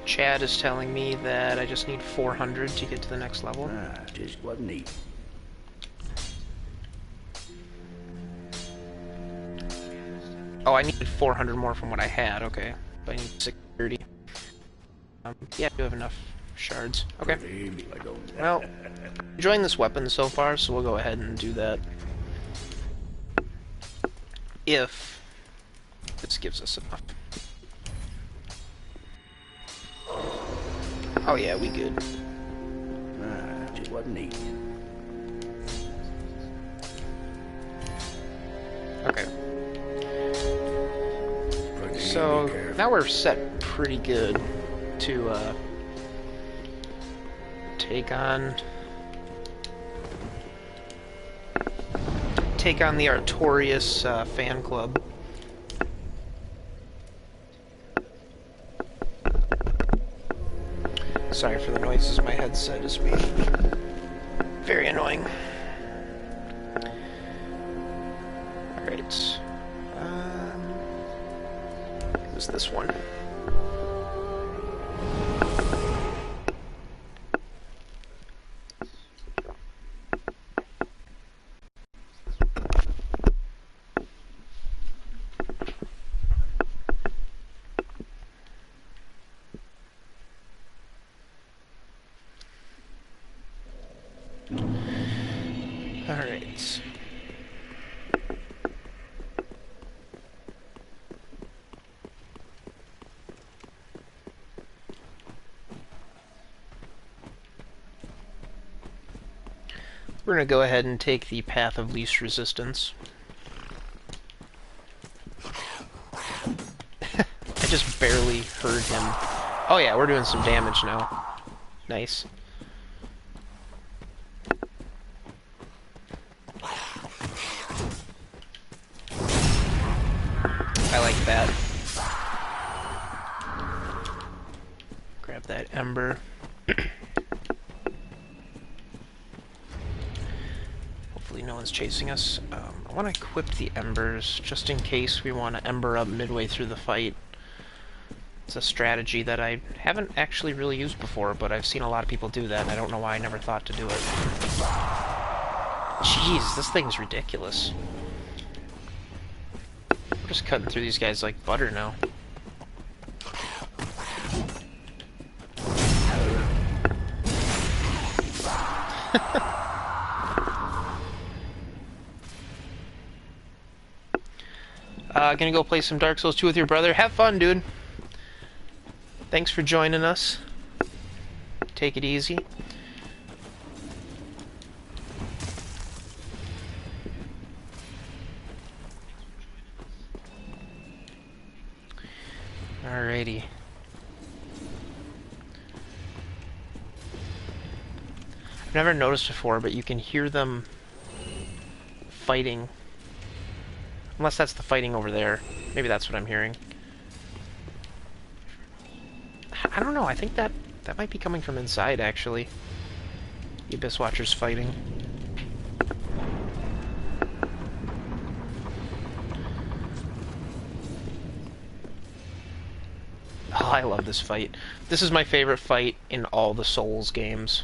Chad is telling me that I just need 400 to get to the next level. Ah, just what neat. Oh, I needed 400 more from what I had, okay. But I need 630. Yeah, I do have enough shards. Okay. Well, enjoying this weapon so far, so we'll go ahead and do that. If this gives us enough. Oh yeah, we good. Ah, just what neat. Okay. So now we're set pretty good to take on the Artorias fan club. Sorry for the noises, my headset is being very annoying. Alright. What was this one? Alright. We're going to go ahead and take the path of least resistance. I just barely heard him. Oh yeah, we're doing some damage now. Nice. I like that. Grab that ember. Hopefully no one's chasing us. I want to equip the embers just in case we want to ember up midway through the fight. It's a strategy that I haven't actually really used before, but I've seen a lot of people do that, and I don't know why I never thought to do it. Jeez, this thing's ridiculous. We're just cutting through these guys like butter now. Gonna go play some Dark Souls 2 with your brother. Have fun, dude. Thanks for joining us. Take it easy. Alrighty. I've never noticed before, but you can hear them fighting. Unless that's the fighting over there. Maybe that's what I'm hearing. I don't know, I think that might be coming from inside, actually. The Abyss Watcher's fighting. Oh, I love this fight. This is my favorite fight in all the Souls games.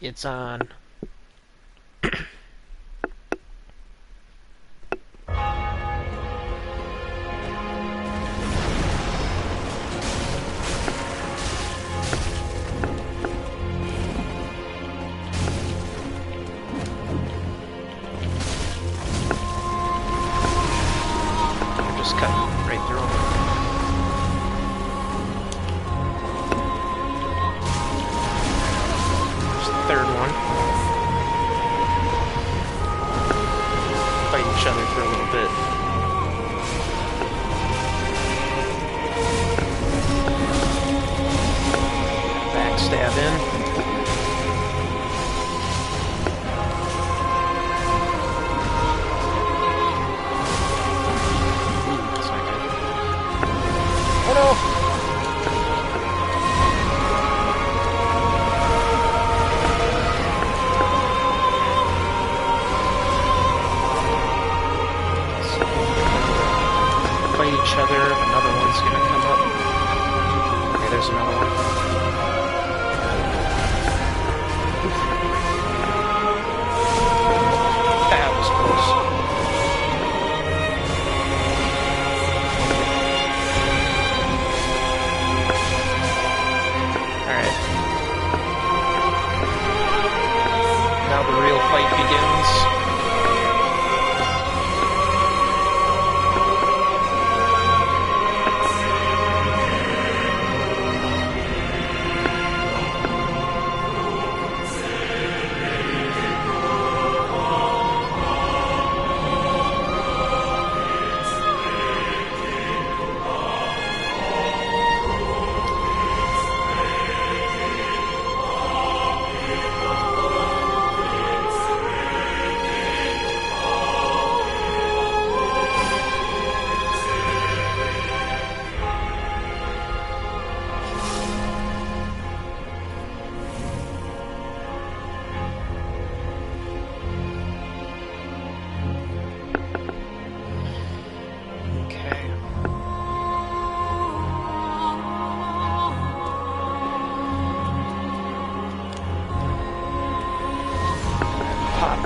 It's on. Just cut right through them. There's the third one. Fight each other for a little bit. Backstab in. Oh no! Fight each other. Another one's gonna come up. Okay, there's another one. That was close. Alright. Now the real fight begins.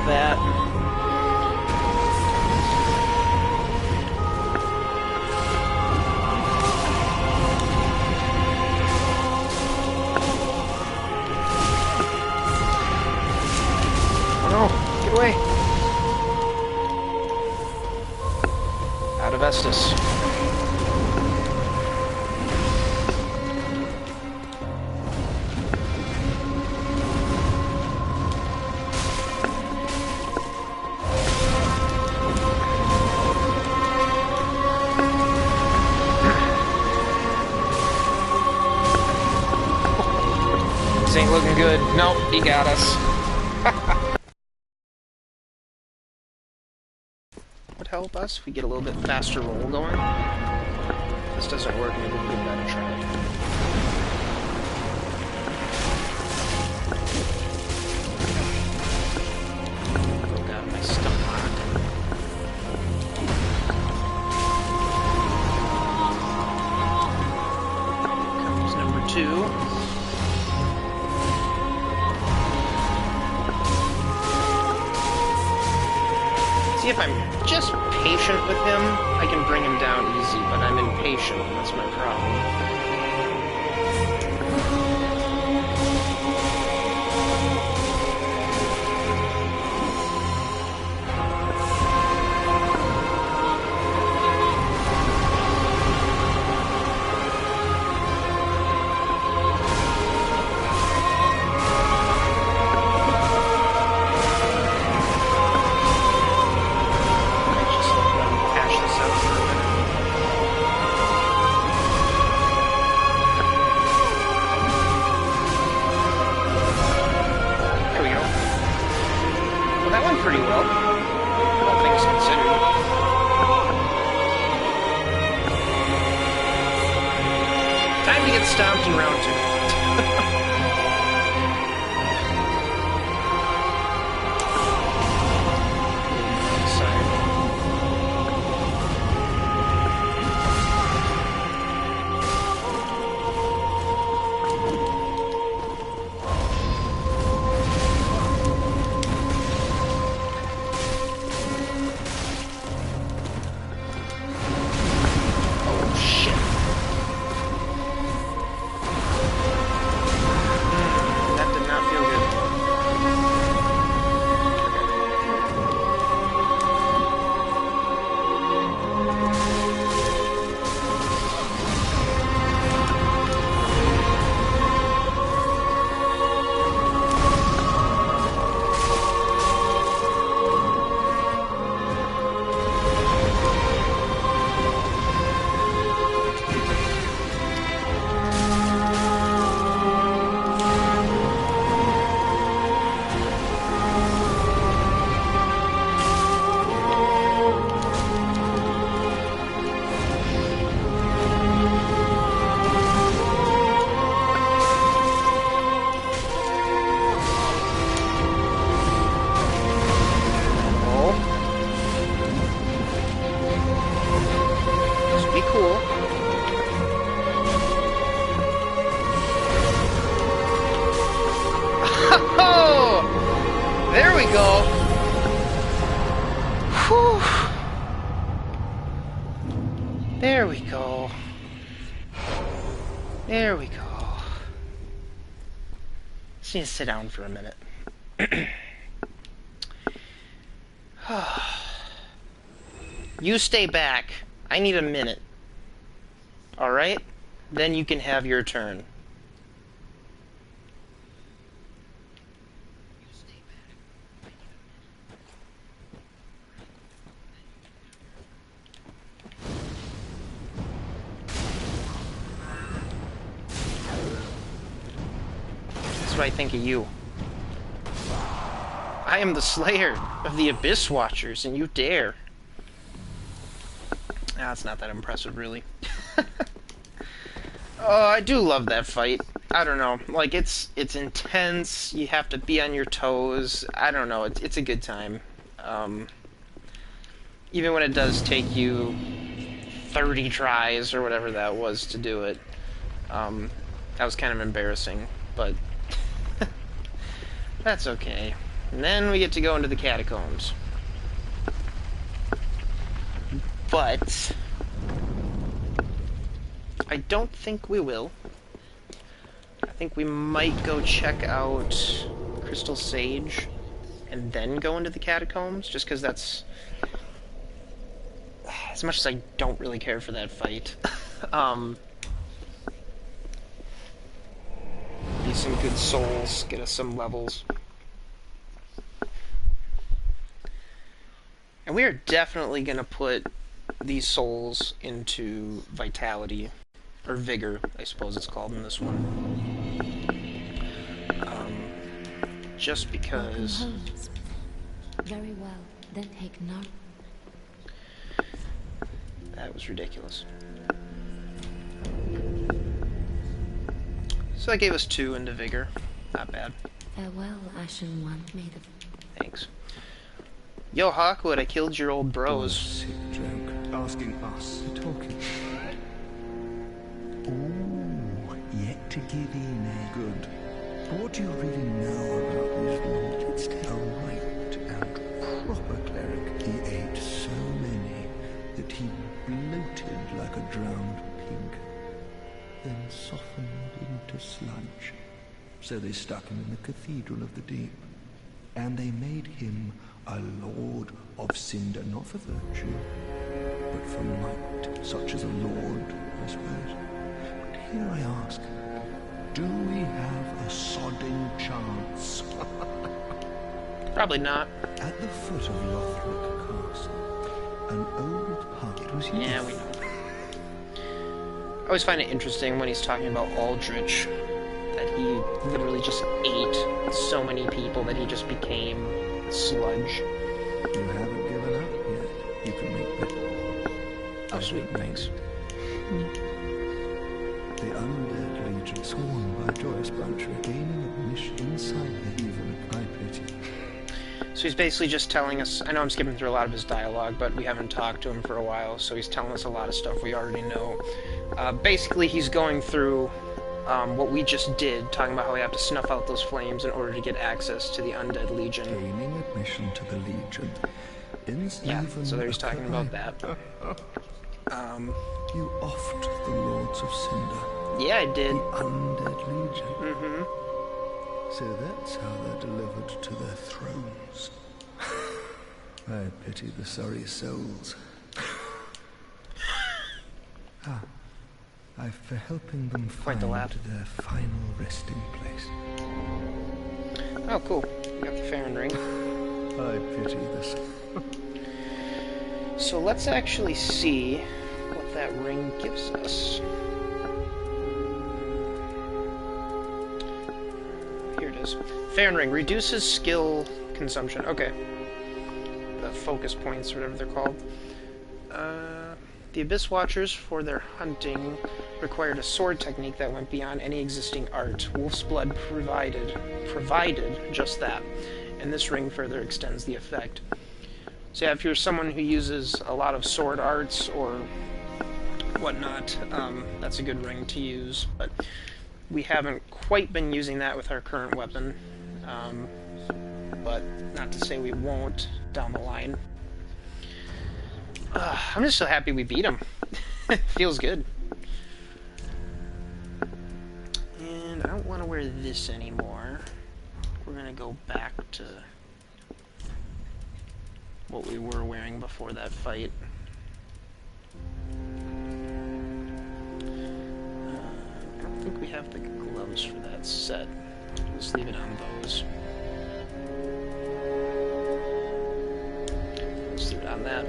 That. Oh no, get away! Out of Estus. Ain't looking good. Nope, he got us. Would help us if we get a little bit faster roll going. If this doesn't work, maybe we'll give that a try. Oh god, my stomach. Comes number 2. If I'm just patient with him, I can bring him down easy, but I'm impatient, that's my problem. Pretty well, all things considered. Time to get stomped in round 2. go. Whew. There we go. There we go. Just need to sit down for a minute. You stay back. I need a minute. Alright? Then you can have your turn. That's what I think of you. I am the slayer of the Abyss Watchers, and you dare. Ah, it's not that impressive, really. Oh, I do love that fight. I don't know. Like, it's intense. You have to be on your toes. I don't know. It's a good time. Even when it does take you 30 tries or whatever that was to do it. That was kind of embarrassing, but that's okay. And then we get to go into the catacombs. But I don't think we will. I think we might go check out Crystal Sage and then go into the catacombs, just because that's... As much as I don't really care for that fight. Be some good souls, get us some levels. And we are definitely going to put these souls into Vitality. Or Vigor, I suppose it's called in this one. Just because... Very well, then take note. That was ridiculous. So that gave us 2 into Vigor. Not bad. Farewell, Ashen One, made of... Thanks. Yo, Hawkwood, I killed your old bros. Sick joke. Asking us to talking. Ooh, yet to give in, eh? Good. But what do you really know about this lord? It's a right and proper cleric. He ate so many that he bloated like a drowned pig, then softened into sludge. So they stuck him in the Cathedral of the Deep, and they made him a lord of cinder, not for virtue, but for might, such as a lord, I suppose. But here I ask, do we have a sodding chance? Probably not. At the foot of Lothric Castle, an old hut. It was Yeah, we know. I always find it interesting when he's talking about Aldrich, that he literally just ate so many people that he just became sludge. You haven't given up yet. You can make better. Oh, sweet, thanks. The undead legion, sworn by Joyous Bantry, gaining admission inside the haven of my pity. So he's basically just telling us, I know I'm skipping through a lot of his dialogue, but we haven't talked to him for a while, so he's telling us a lot of stuff we already know. Basically, he's going through what we just did, talking about how we have to snuff out those flames in order to get access to the undead legion. Gaining admission to the legion. Yeah, so there he's talking about that. You offed the Lords of Cinder. Yeah, I did. The undead legion. Mm-hmm. So that's how they're delivered to their thrones. I pity the sorry souls. For helping them Quite the find lad. their final resting place. Oh, cool. You got the Farron ring. I pity this. So let's actually see what that ring gives us. Here it is. Farron ring reduces skill consumption. Okay. The focus points, or whatever they're called. The Abyss Watchers, for their hunting, required a sword technique that went beyond any existing art. Wolf's Blood provided just that, and this ring further extends the effect. So yeah, if you're someone who uses a lot of sword arts or whatnot, that's a good ring to use, but we haven't quite been using that with our current weapon. but not to say we won't down the line. I'm just so happy we beat him. Feels good. And I don't want to wear this anymore. We're going to go back to what we were wearing before that fight. I don't think we have the gloves for that set. Let's leave it on those. Let's leave it on that.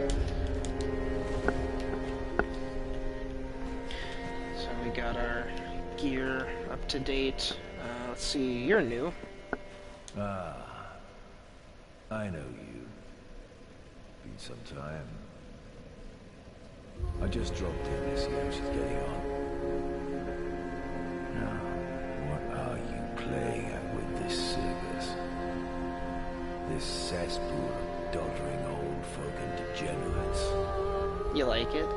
So we got our gear up to date. Let's see, you're new. Ah, I know you. Been some time. I just dropped in to see how she's getting on. Now, what are you playing at with this circus? This cesspool of doddering old folk and degenerates. You like it?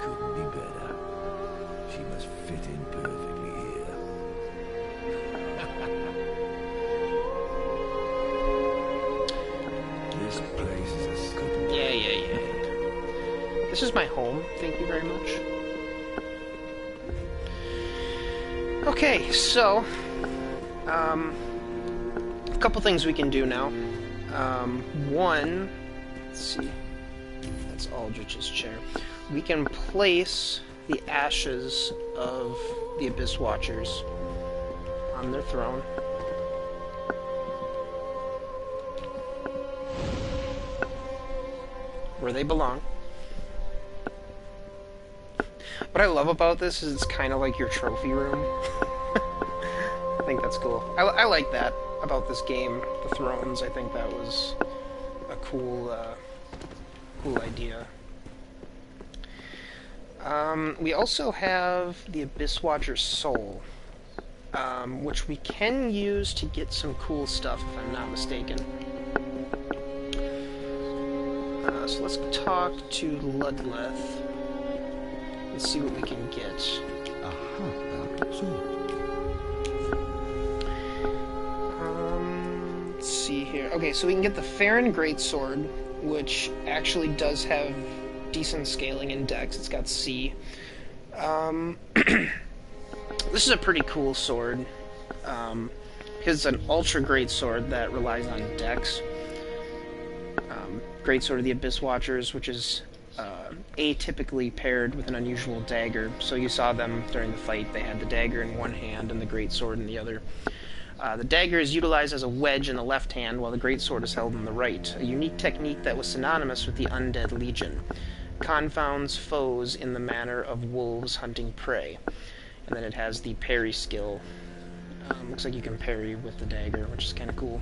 Couldn't be better. She must fit in perfectly here. This place is a scoop. Yeah. This is my home, thank you very much. Okay, so, a couple things we can do now. One, let's see, that's Aldrich's chair. We can place the ashes of the Abyss Watchers on their throne. Where they belong. What I love about this is it's kind of like your trophy room. I think that's cool. I like that about this game, the thrones. I think that was a cool, cool idea. We also have the Abyss Watcher's Soul, which we can use to get some cool stuff, if I'm not mistaken. So let's talk to Ludleth and see what we can get. Let's see here. Okay, so we can get the Farron Greatsword, which actually does have decent scaling in dex. It's got C. This is a pretty cool sword, because it's an ultra great sword that relies on dex. Greatsword of the Abyss Watchers, which is atypically paired with an unusual dagger. So you saw them during the fight. They had the dagger in one hand and the greatsword in the other. The dagger is utilized as a wedge in the left hand, while the greatsword is held in the right, a unique technique that was synonymous with the Undead Legion. Confounds foes in the manner of wolves hunting prey. And then it has the parry skill. Looks like you can parry with the dagger, which is kind of cool.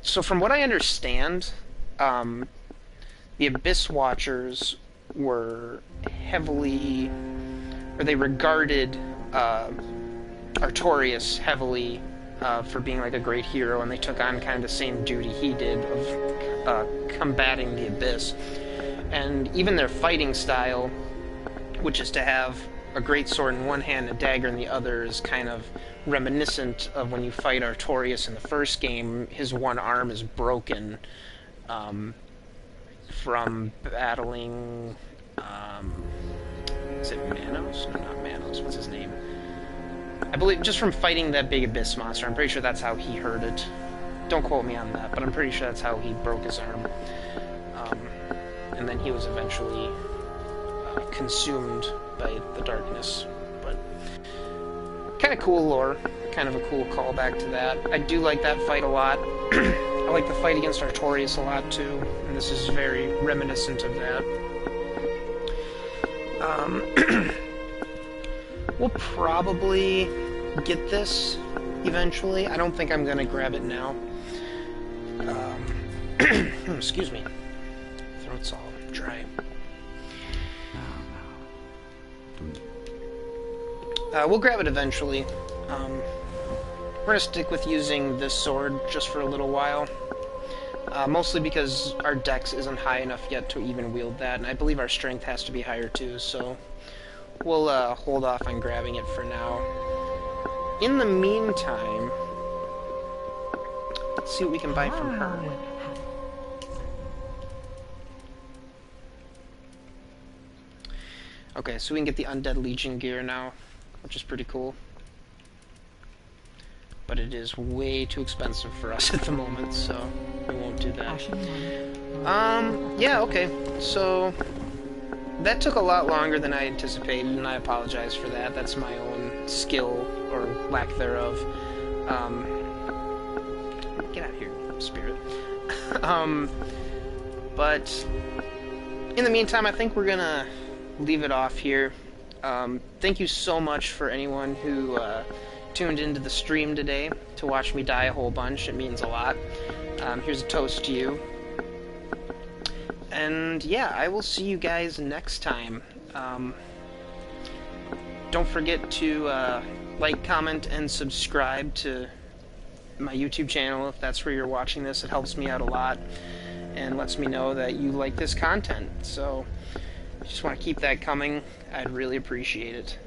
So from what I understand, the Abyss Watchers were heavily, or they regarded Artorias heavily for being like a great hero, and they took on kind of the same duty he did of combating the Abyss. And even their fighting style, which is to have a great sword in one hand and a dagger in the other, is kind of reminiscent of when you fight Artorias in the first game. His one arm is broken from battling, is it Manos? No, not Manos. What's his name? I believe just from fighting that big Abyss monster. I'm pretty sure that's how he hurt it. Don't quote me on that, but I'm pretty sure that's how he broke his arm. And then he was eventually consumed by the darkness. But kind of cool lore, kind of a cool callback to that. I do like that fight a lot. I like the fight against Artorias a lot too, and this is very reminiscent of that. We'll probably get this eventually. I don't think I'm gonna grab it now. Excuse me. Throat's all dry. We'll grab it eventually. We're gonna stick with using this sword just for a little while. Mostly because our dex isn't high enough yet to even wield that, and I believe our strength has to be higher too, so we'll hold off on grabbing it for now. In the meantime, Let's see what we can buy from her. Okay, so we can get the Undead Legion gear now, which is pretty cool. But it is way too expensive for us at the moment, so we won't do that. Yeah, okay. So that took a lot longer than I anticipated, and I apologize for that. That's my own skill, or lack thereof. Get out of here, spirit. But in the meantime, I think we're gonna leave it off here. Thank you so much for anyone who tuned into the stream today to watch me die a whole bunch. It means a lot. Here's a toast to you. And yeah, I will see you guys next time. Don't forget to like, comment, and subscribe to my YouTube channel if that's where you're watching this. It helps me out a lot and lets me know that you like this content. So, if you just want to keep that coming, I'd really appreciate it.